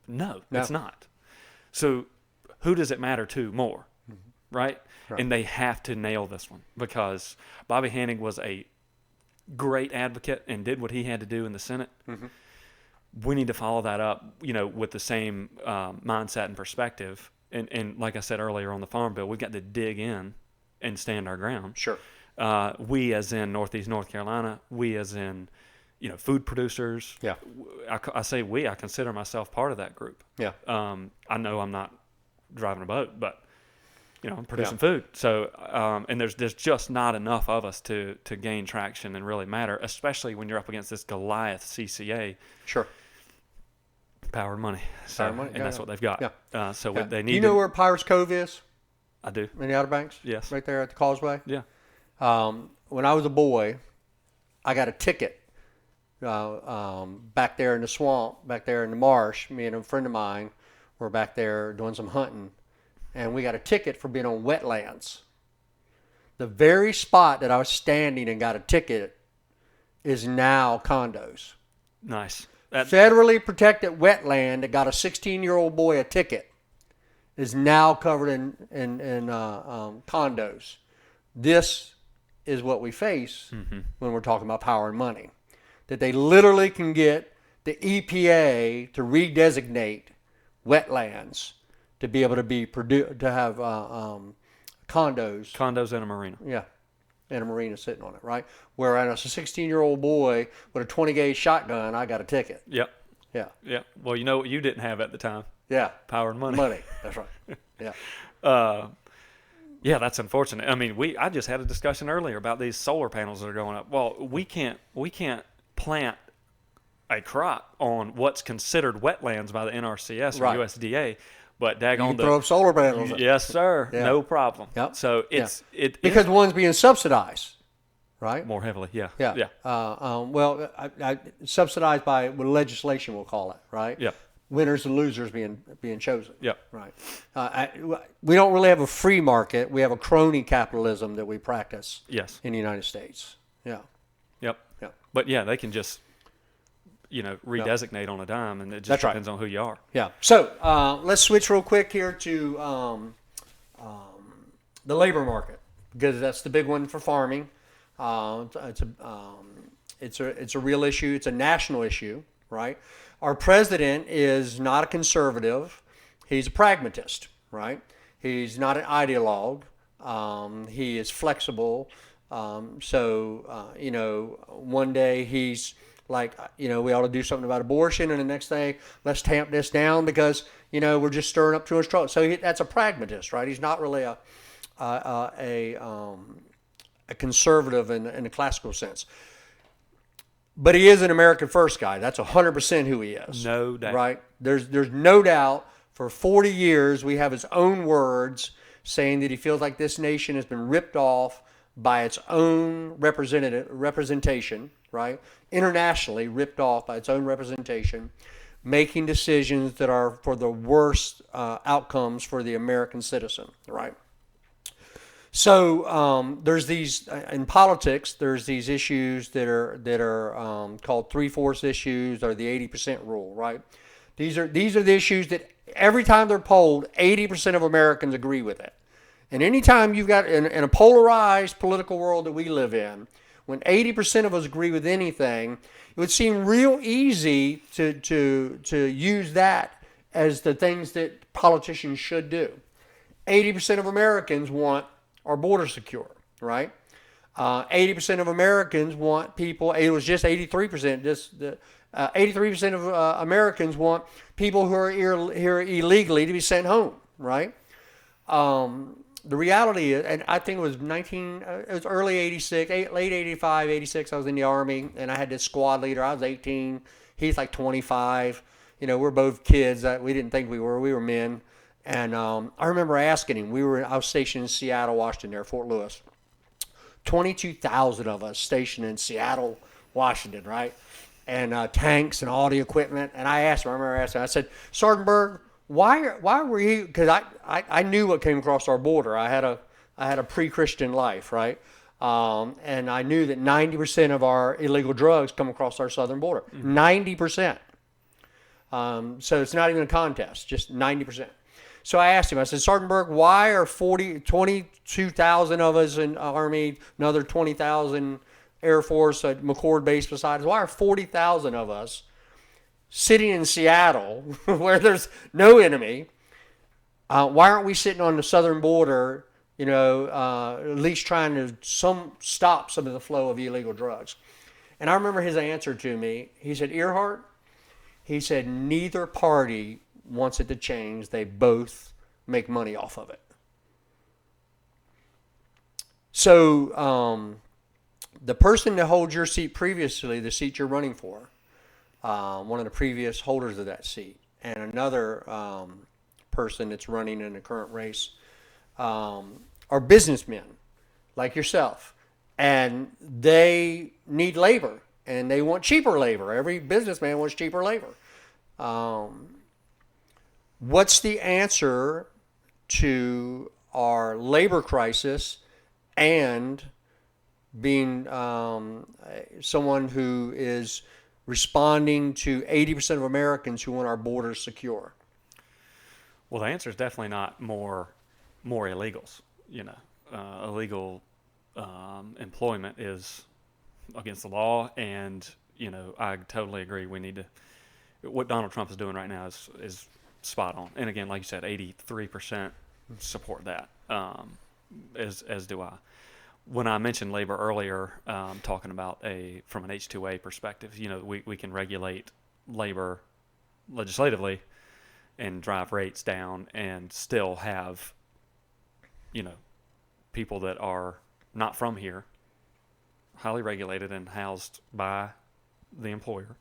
No, it's not. So, who does it matter to more, right? And they have to nail this one because Bobby Hanning was a great advocate and did what he had to do in the Senate. We need to follow that up, with the same mindset and perspective. And like I said earlier on the Farm Bill, we've got to dig in and stand our ground. Sure. We as in Northeast North Carolina, we as in, food producers. Yeah. I say we, I consider myself part of that group. Yeah. I know I'm not driving a boat, but I'm producing food. So, and there's just not enough of us to gain traction and really matter, especially when you're up against this Goliath CCA. Sure. Power and money. So, Power and money, and yeah, that's yeah. what they've got. Yeah. So Yeah. they Do need. you know where Pirates Cove is I do. in the Outer Banks? Yes. Right there at the causeway. Yeah. When I was a boy, I got a ticket back there in the swamp, back there in the marsh. Me and a friend of mine were back there doing some hunting, and we got a ticket for being on wetlands. The very spot that I was standing and got a ticket is now condos. Nice. Federally protected wetland that got a 16-year-old boy a ticket is now covered in condos. This is what we face when we're talking about power and money. That they literally can get the EPA to redesignate wetlands to be able to have condos. In a marina. Yeah, and a marina sitting on it, right? Whereas a 16-year-old boy with a 20-gauge shotgun, I got a ticket. Yep. Yeah, Yeah. Well, you know what you didn't have at the time? yeah, Power and money. money. That's right. Yeah, Yeah, that's unfortunate. I mean, I just had a discussion earlier about these solar panels that are going up. Well, we can't plant a crop on what's considered wetlands by the NRCS or Right. USDA, but you daggone can throw up solar panels. yes, sir, Yeah. no problem. Yep. So it Because one's being subsidized, right? more heavily, yeah, Yeah. yeah, Well, subsidized by legislation, we'll call it, right? yeah, Winners and losers being chosen. yeah. Right. We don't really have a free market. We have a crony capitalism that we practice Yes, in the United States. Yeah. yep. Yeah. But yeah, they can just redesignate on a dime, and it just That's right. depends on who you are. Yeah. So let's switch real quick here to the labor market because that's the big one for farming. It's a real issue. It's a national issue, right? Our president is not a conservative. He's a pragmatist, right? He's not an ideologue. He is flexible. One day he's like, we ought to do something about abortion, and the next day, let's tamp this down because, we're just stirring up too much trouble. So that's a pragmatist, right? He's not really a conservative in a classical sense. But he is an American first guy. That's 100% who he is. No doubt. Right? There's no doubt. For 40 years, we have his own words saying that he feels like this nation has been ripped off by its own representation, right? Internationally ripped off by its own representation. making decisions that are for the worst outcomes for the American citizen, right? So there's these in politics. There's these issues that are called 3/4 issues or the 80% rule, right? These are the issues that every time they're polled, 80% of Americans agree with it. And anytime you've got in a polarized political world that we live in, when 80% of us agree with anything, it would seem real easy to use that as the things that politicians should do. 80% of Americans want our border secure, right? 80% of Americans want people, it was just 83%, 83% of Americans want people who are here illegally to be sent home, right? The reality is, and I think it was early 86, late 85, 86, I was in the Army, and I had this squad leader. I was 18, he's like 25. We're both kids. We didn't think we were men. And I remember asking him, I was stationed in Seattle, Washington, there, Fort Lewis. 22,000 of us stationed in Seattle, Washington, right? And tanks and all the equipment. And I remember asking, I said, Sergeant Berg, why were you? Because I knew what came across our border. I had a pre-Christian life, right? And I knew that 90% of our illegal drugs come across our southern border. 90%. So it's not even a contest, just 90%. So I asked him, I said, Sergeant Berg, why are 22,000 of us in Army, another 20,000 Air Force at McChord Base beside us, why are 40,000 of us sitting in Seattle where there's no enemy? Why aren't we sitting on the southern border, at least trying to stop some of the flow of illegal drugs? And I remember his answer to me. He said, Earhart, he said, neither party wants it to change. They both make money off of it. So the person that holds your seat previously, the seat you're running for, one of the previous holders of that seat, and another person that's running in the current race are businessmen like yourself. And they need labor, and they want cheaper labor. Every businessman wants cheaper labor. What's the answer to our labor crisis and being someone who is responding to 80% of Americans who want our borders secure? Well, the answer is definitely not more illegals. Illegal employment is against the law, and I totally agree. We need to. What Donald Trump is doing right now is spot on. And again, like you said, 83% support that, as do I. When I mentioned labor earlier, talking about from an H-2A perspective, we can regulate labor legislatively and drive rates down and still have, people that are not from here, highly regulated and housed by the employer.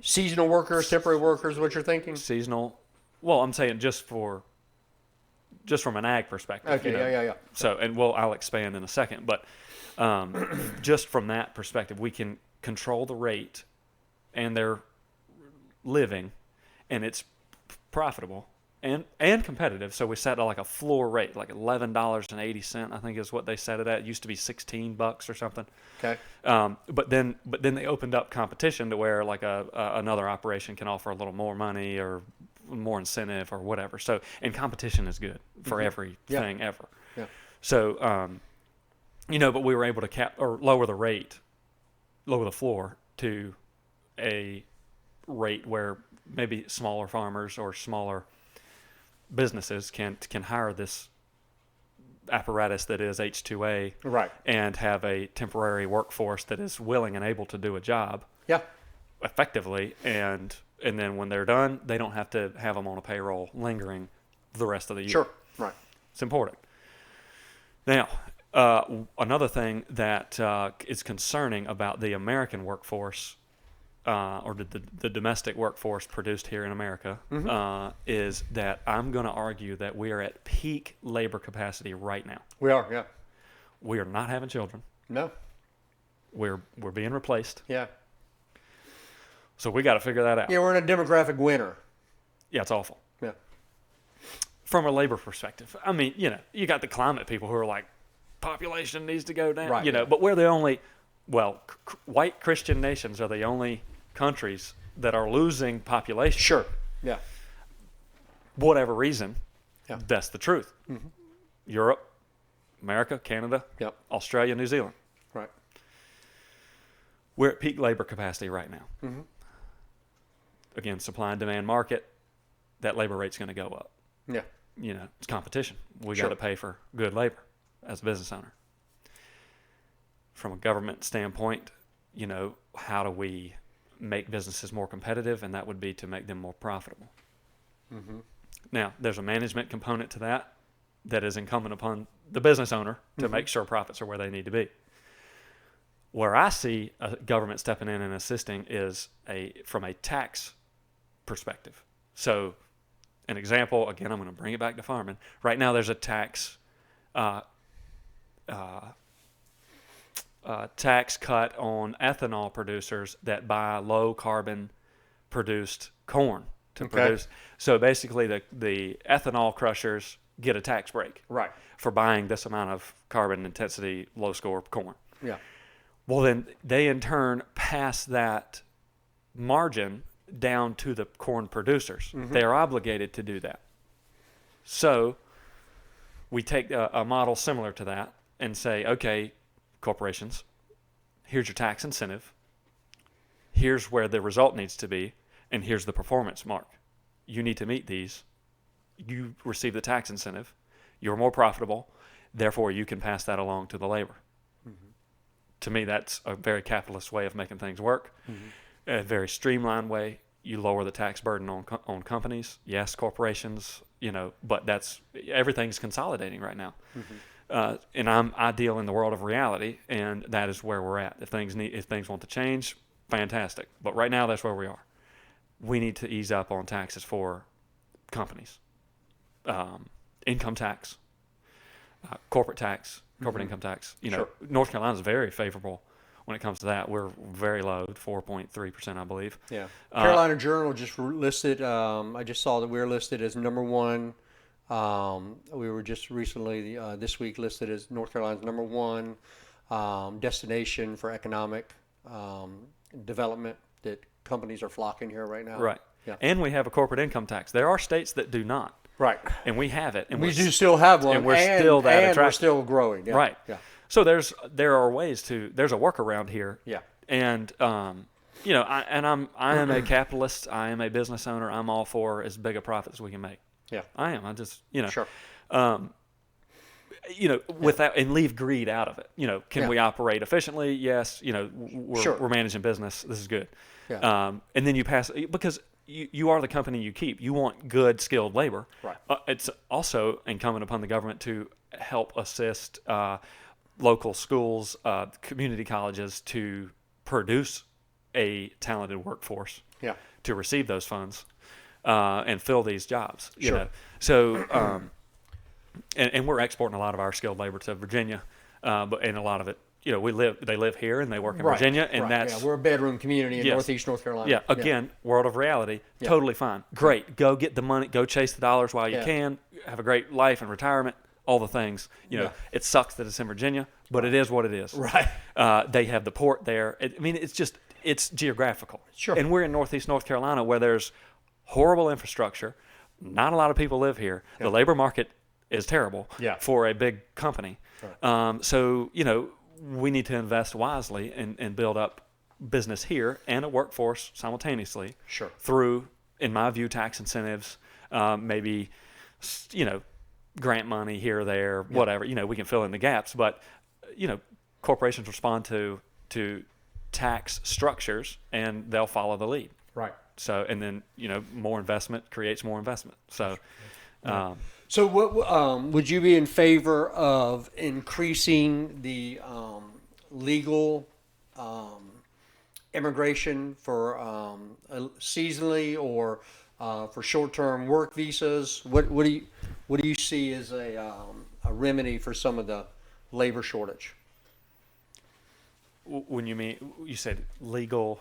Seasonal workers, temporary workers, what you're thinking? Seasonal. Well, I'm saying just from an ag perspective. Okay, yeah. So, and I'll expand in a second, but just from that perspective, we can control the rate and their living, and it's profitable and competitive. So we set like a floor rate, like $11.80, I think is what they set it at. It used to be $16 or something. Okay. But then they opened up competition to where like another operation can offer a little more money or more incentive or whatever. So, and competition is good for everything ever. Yeah. So, but we were able to cap or lower the floor to a rate where maybe smaller farmers or smaller businesses can hire this apparatus that is H-2A, right, and have a temporary workforce that is willing and able to do a job, effectively, and then when they're done, they don't have to have them on a payroll lingering the rest of the year. Sure, right. It's important. Now, another thing that is concerning about the American workforce, or the domestic workforce produced here in America, is that I'm going to argue that we are at peak labor capacity right now. We are, yeah. We are not having children. No. We're being replaced. Yeah. So we got to figure that out. Yeah, we're in a demographic winter. Yeah, it's awful. Yeah. From a labor perspective. I mean, you got the climate people who are like, population needs to go down, Right. but we're the only, white Christian nations are the only countries that are losing population. Sure. Yeah. Whatever reason, Yeah. that's the truth. Mm-hmm. Europe, America, Canada, Yep. Australia, New Zealand. Right. We're at peak labor capacity right now. Mm-hmm. Again, supply and demand market, that labor rate's going to go up. Yeah. It's competition. We Sure. got to pay for good labor as a business owner. From a government standpoint, how do we make businesses more competitive? And that would be to make them more profitable. Mm-hmm. Now, there's a management component to that is incumbent upon the business owner to Mhm. make sure profits are where they need to be. Where I see a government stepping in and assisting is from a tax perspective. So, an example, again, I'm going to bring it back to farming. Right now, there's a tax cut on ethanol producers that buy low carbon produced corn to Okay. produce. So basically, the ethanol crushers get a tax break Right. for buying this amount of carbon intensity low score corn. Yeah. Well, then they in turn pass that margin down to the corn producers. Mhm. They are obligated to do that. So we take a model similar to that and say, okay, corporations, here's your tax incentive. Here's where the result needs to be, and here's the performance mark. You need to meet these. You receive the tax incentive. You're more profitable. Therefore, you can pass that along to the labor. Mm-hmm. To me, that's a very capitalist way of making things work. Mm-hmm. A very streamlined way. You lower the tax burden on companies. Yes, corporations, but everything's consolidating right now. Mm-hmm. And I deal in the world of reality, and that is where we're at. If things want to change, fantastic. But right now, that's where we are. We need to ease up on taxes for companies. Income tax, corporate tax, corporate Mhm. income tax. Sure. North Carolina is very favorable when it comes to that. We're very low, 4.3%, I believe. Yeah. Uh, Carolina Journal just listed. I just saw that we were listed as number one. We were just recently this week listed as North Carolina's number one destination for economic development. That companies are flocking here right now. Right. Yeah. And we have a corporate income tax. There are states that do not, Right. and we have it. And We we're do still have one, and we're still that and we're attractive. still growing. Yeah. Right. Yeah. So there's a workaround here. Yeah. And I am a capitalist. I am a business owner. I'm all for as big a profit as we can make. Yeah. I am. I just Sure. without and leave greed out of it. Can Yeah. we operate efficiently? Yes. We're Sure. we're managing business. This is good. Yeah. And then you pass because you are the company you keep. You want good, skilled labor. Right. It's also incumbent upon the government to help assist local schools, community colleges to produce a talented workforce Yeah. to receive those funds and fill these jobs. Sure. So and we're exporting a lot of our skilled labor to Virginia, and a lot of it, they live here and they work in Right. Virginia, and Right. that's we're a bedroom community in Yes. Northeast North Carolina. yeah. Again, world of reality, Yeah. totally fine, great. Go get the money, go chase the dollars while you Yeah. can. Have a great life and retirement, all the things. Yeah. It sucks that it's in Virginia, but it is what it is. Right. They have the port there. It's geographical. Sure. And we're in Northeast North Carolina where there's horrible infrastructure. Not a lot of people live here. Yeah. The labor market is terrible Yeah. for a big company. Right. So, we need to invest wisely and build up business here and a workforce simultaneously Sure. through, in my view, tax incentives, maybe, grant money here or there, whatever. We can fill in the gaps, but corporations respond to tax structures and they'll follow the lead. Right. So, and then more investment creates more investment. So, So, what would you be in favor of increasing the legal immigration for seasonally or for short-term work visas? What do you see as a remedy for some of the labor shortage? when you said legal,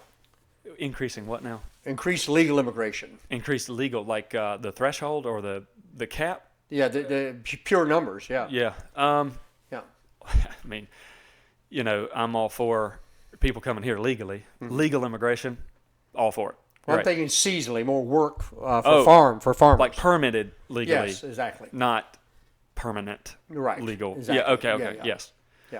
Increasing what now? Increase legal immigration. Increase the legal, like the threshold or the cap? Yeah, the pure numbers. Yeah. Yeah. Yeah. I mean, I'm all for people coming here legally. Legal immigration, all for it. Well, Right. I'm thinking seasonally, more work for Oh, farmers. Like permitted legally, Yes, exactly. not permanent Right. legal. Exactly. Yeah. Okay. Yeah, Okay. yeah. Yes. Yeah.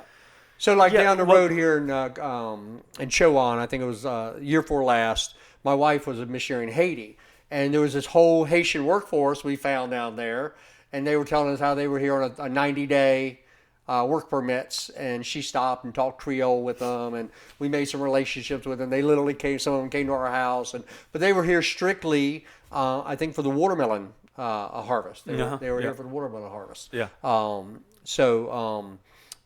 So like Yeah, down the well- road here in Chowan, I think it was year before last. My wife was a missionary in Haiti, and there was this whole Haitian workforce we found down there, and they were telling us how they were here on a 90-day work permits, and she stopped and talked Creole with them, and we made some relationships with them. They literally came, some of them came to our house, but they were here strictly, I think, for the watermelon harvest. They were Yeah. here for the watermelon harvest. Yeah.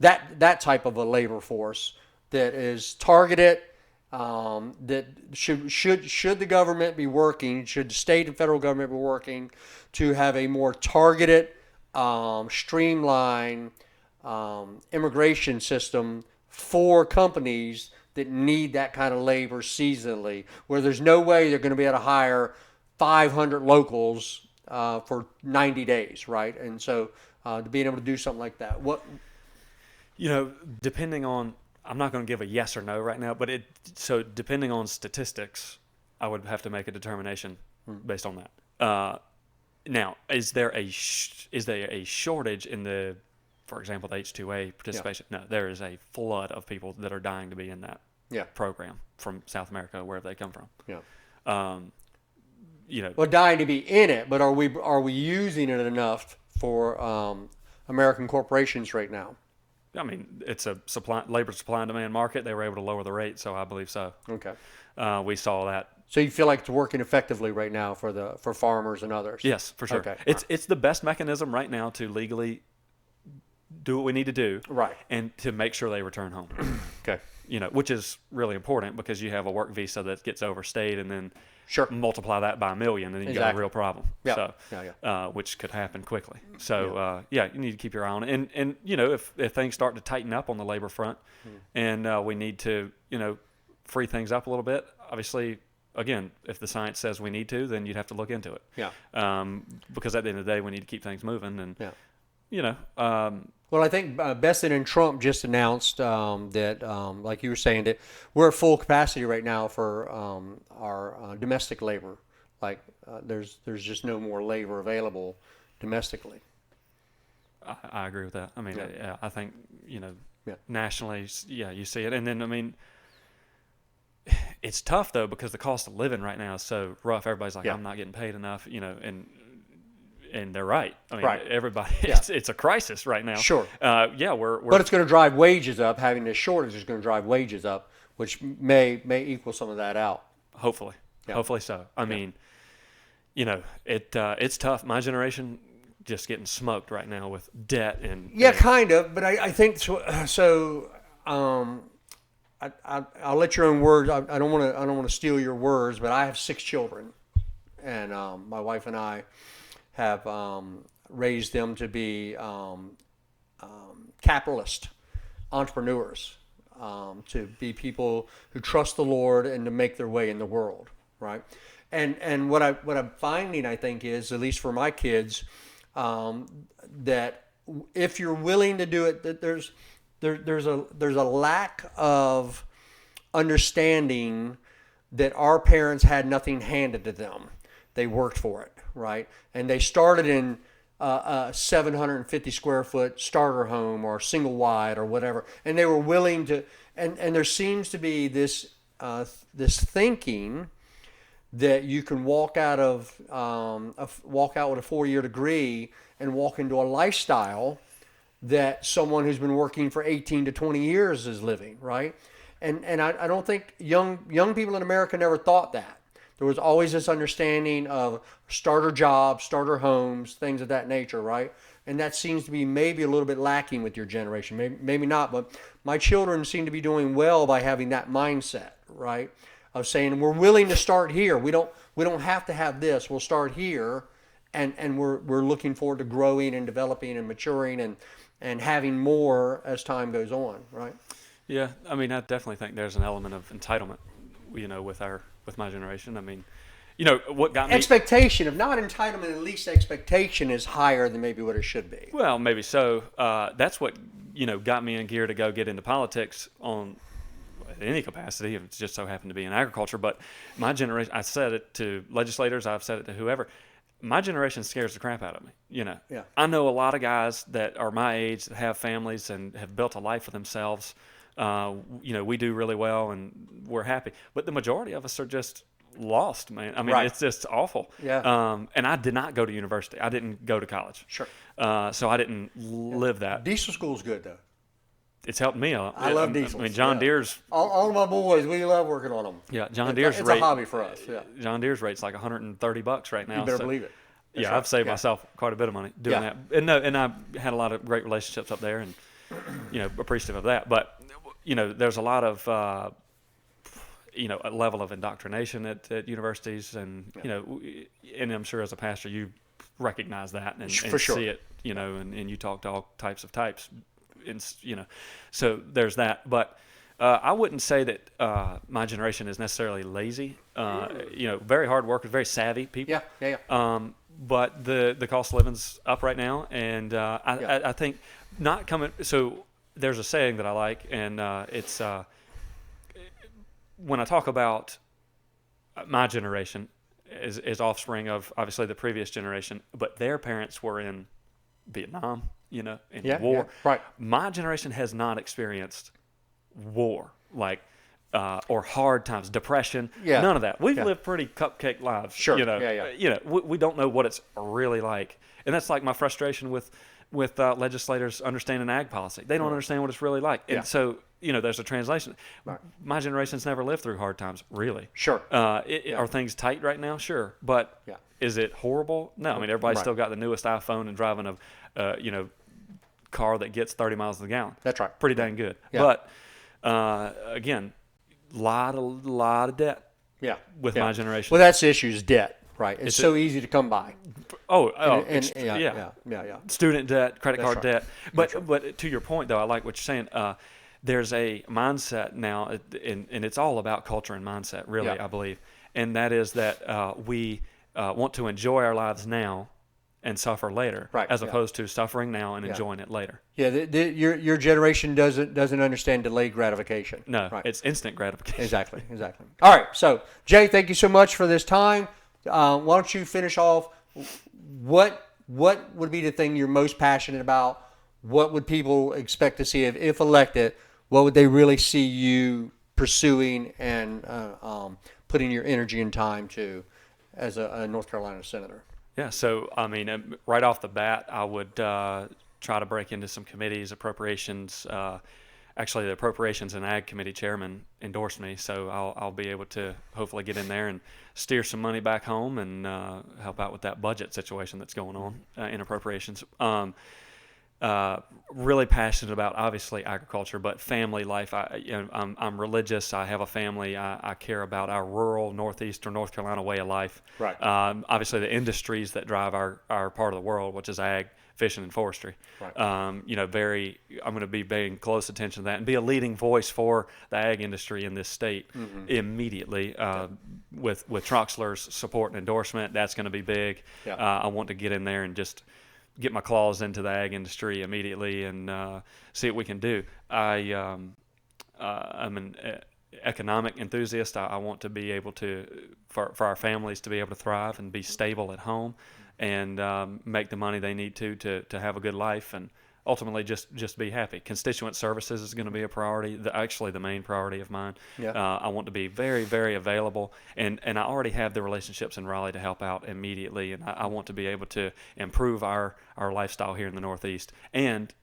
That type of a labor force that is targeted, that should the government be working, should the state and federal government be working to have a more targeted, streamlined immigration system for companies that need that kind of labor seasonally, where there's no way they're going to be able to hire 500 locals for 90 days, right? And so to being able to do something like that, Depending on, I'm not going to give a yes or no right now, but depending on statistics, I would have to make a determination based on that. Now, is there a shortage in the, for example, the H-2A participation? No, there is a flood of people that are dying to be in that program from South America, wherever they come from. Yeah. Well, dying to be in it, but are we using it enough for American corporations right now? I mean, it's a labor supply and demand market. They were able to lower the rate, so I believe so. Okay. We saw that. So you feel like it's working effectively right now for farmers and others? Yes, for sure. Okay. It's the best mechanism right now to legally do what we need to do, Right. and to make sure they return home. Okay. Which is really important because you have a work visa that gets overstayed, and then Sure. multiply that by 1 million, and then you got a Exactly. real problem. Yeah. So, Yeah. which could happen quickly. So, you need to keep your eye on it. And if things start to tighten up on the labor front, and we need to, free things up a little bit, obviously, again, if the science says we need to, then you'd have to look into it. Yeah. Because at the end of the day, we need to keep things moving. And, Yeah. Well, I think Besson and Trump just announced that, like you were saying, that we're at full capacity right now for our domestic labor. Like there's just no more labor available domestically. I agree with that. I mean, Yeah. I think, Yeah. nationally, you see it. And then, I mean, it's tough, though, because the cost of living right now is so rough. Everybody's like, Yeah. I'm not getting paid enough, and they're right. I mean, Right. everybody, Yeah. it's a crisis right now. Sure. We're But it's going to drive wages up. Having this shortage is going to drive wages up, which may equal some of that out. hopefully, Yeah. hopefully so. I mean, it's tough. My generation just getting smoked right now with debt and Yeah, kind of. But I think so. I'll let your own words. I don't want to steal your words, but I have 6 children, and my wife and I have raised them to be capitalist entrepreneurs, to be people who trust the Lord and to make their way in the world, right? And what I'm finding, I think, is, at least for my kids, that if you're willing to do it, that there's a lack of understanding that our parents had nothing handed to them. They worked for it, right? And they started in a 750 square foot starter home or single wide or whatever, and they were willing to. And there seems to be this thinking that you can walk out with a 4-year degree and walk into a lifestyle that someone who's been working for 18 to 20 years is living, right? And I don't think young people in America never thought that. There was always this understanding of starter jobs, starter homes, things of that nature, right? And that seems to be maybe a little bit lacking with your generation. Maybe not, but my children seem to be doing well by having that mindset, right? Of saying, we're willing to start here. We don't have to have this. We'll start here, and we're looking forward to growing and developing and maturing and having more as time goes on, right? Yeah, I mean, I definitely think there's an element of entitlement with my generation. I mean, what got me. Expectation, if not entitlement, at least expectation is higher than maybe what it should be. Well, maybe so. That's what got me in gear to go get into politics on any capacity. If it's just so happened to be in agriculture, but my generation, I said it to legislators, I've said it to whoever. My generation scares the crap out of me. Yeah. I know a lot of guys that are my age that have families and have built a life for themselves. We do really well and we're happy, but the majority of us are just lost, man. I mean, Right. It's just awful. Yeah. And I did not go to university. I didn't go to college. Sure. So I didn't live that. Diesel school's good though. It's helped me a lot. I love diesels. I mean, John Yeah. Deere's. All of my boys, we love working on them. Yeah, John Deere's It's rate. a hobby for us. Yeah. John Deere's rate's like $130 right now. You better so- believe it. That's Yeah, right. I've saved Yeah. myself quite a bit of money doing Yeah. that. And I had a lot of great relationships up there, and appreciative of that. But there's a lot of a level of indoctrination at universities, and and I'm sure as a pastor you recognize that and For sure. see it, and you talk to all types of types, and so there's that. But I wouldn't say that my generation is necessarily lazy. Very hard workers, very savvy people. Yeah. But the cost of living's up right now, and I think not coming. So there's a saying that I like, and it's when I talk about my generation is offspring of obviously the previous generation, but their parents were in Vietnam, in war. Yeah. Right. My generation has not experienced war, or hard times, depression, Yeah. none of that. We've Yeah. lived pretty cupcake lives. Sure. Yeah. We don't know what it's really like, and that's like my frustration with legislators understanding ag policy. They don't understand what it's really like, and Yeah. so there's a translation. Right. My generation's never lived through hard times, really. Sure. Are things tight right now? Sure, but Yeah. is it horrible? No. I mean, everybody's Right. still got the newest iPhone and driving a car that gets 30 miles to the gallon. That's right. Pretty dang good. Yeah. But again, lot of debt Yeah. with Yeah. my generation. Well, that's the issue is debt, right? It's It's so easy to come by. Yeah. Yeah. Student debt, credit That's card right. debt. But to your point, though, I like what you're saying. There's a mindset now, and it's all about culture and mindset, really, Yeah. I believe. And that is that we want to enjoy our lives now and suffer later, Right, as yeah. opposed to suffering now and Yeah. enjoying it later. Yeah. Your generation doesn't understand delayed gratification. No, Right. it's instant gratification. Exactly. All right. So, Jay, thank you so much for this time. Why don't you finish off? What would be the thing you're most passionate about? What would people expect to see if elected? What would they really see you pursuing and putting your energy and time to as a North Carolina senator? Yeah, so I mean, right off the bat, I would try to break into some committees, appropriations. Actually, the Appropriations and Ag Committee chairman endorsed me, so I'll be able to hopefully get in there and steer some money back home and help out with that budget situation that's going on in appropriations. Really passionate about obviously agriculture, but family life. I'm religious. I have a family. I care about our rural northeastern North Carolina way of life. Right. Obviously, the industries that drive our part of the world, which is ag, fishing, and forestry. Right. I'm going to be paying close attention to that and be a leading voice for the ag industry in this state immediately. With Troxler's support and endorsement, that's going to be big. Yeah. I want to get in there and just get my claws into the ag industry immediately and see what we can do. I'm an economic enthusiast. I want to be able to, for our families to be able to thrive and be stable at home and make the money they need to have a good life and ultimately just be happy. Constituent services is going to be a priority, actually the main priority of mine. Yeah. I want to be very, very available, and I already have the relationships in Raleigh to help out immediately, and I want to be able to improve our lifestyle here in the Northeast and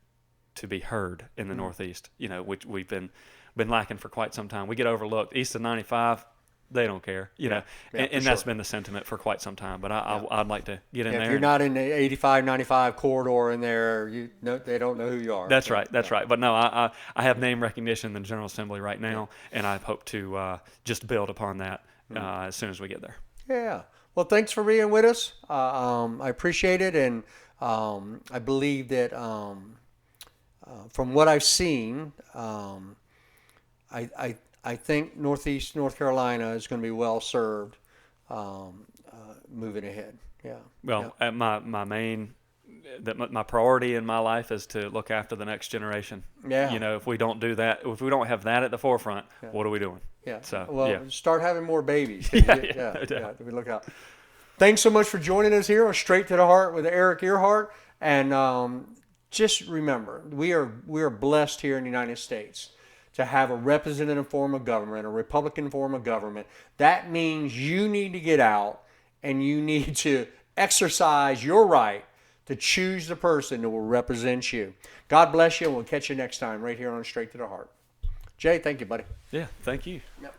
to be heard in the Northeast, which we've been lacking for quite some time. We get overlooked. East of 95, they don't care, Yeah, and for that's sure. been the sentiment for quite some time. But I'd like to get in Yeah, there. if you're not in the 85, 95 corridor in there, they don't know who you are. That's So, right. That's right. But no, I have name recognition in the General Assembly right now, and I hope to just build upon that as soon as we get there. Yeah. Well, thanks for being with us. I appreciate it, and I believe that from what I've seen, I I think Northeast North Carolina is going to be well served moving ahead. Yeah. Well, my main my priority in my life is to look after the next generation. Yeah. You know, if we don't do that, if we don't have that at the forefront, what are we doing? Yeah. So, well, yeah. start having more babies. No doubt. Yeah. We look out. Thanks so much for joining us here on Straight to the Heart with Eric Earhart. And just remember, we are blessed here in the United States to have a representative form of government, a Republican form of government. That means you need to get out and you need to exercise your right to choose the person that will represent you. God bless you, and we'll catch you next time right here on Straight to the Heart. Jay, thank you, buddy. Yeah, thank you. Yep.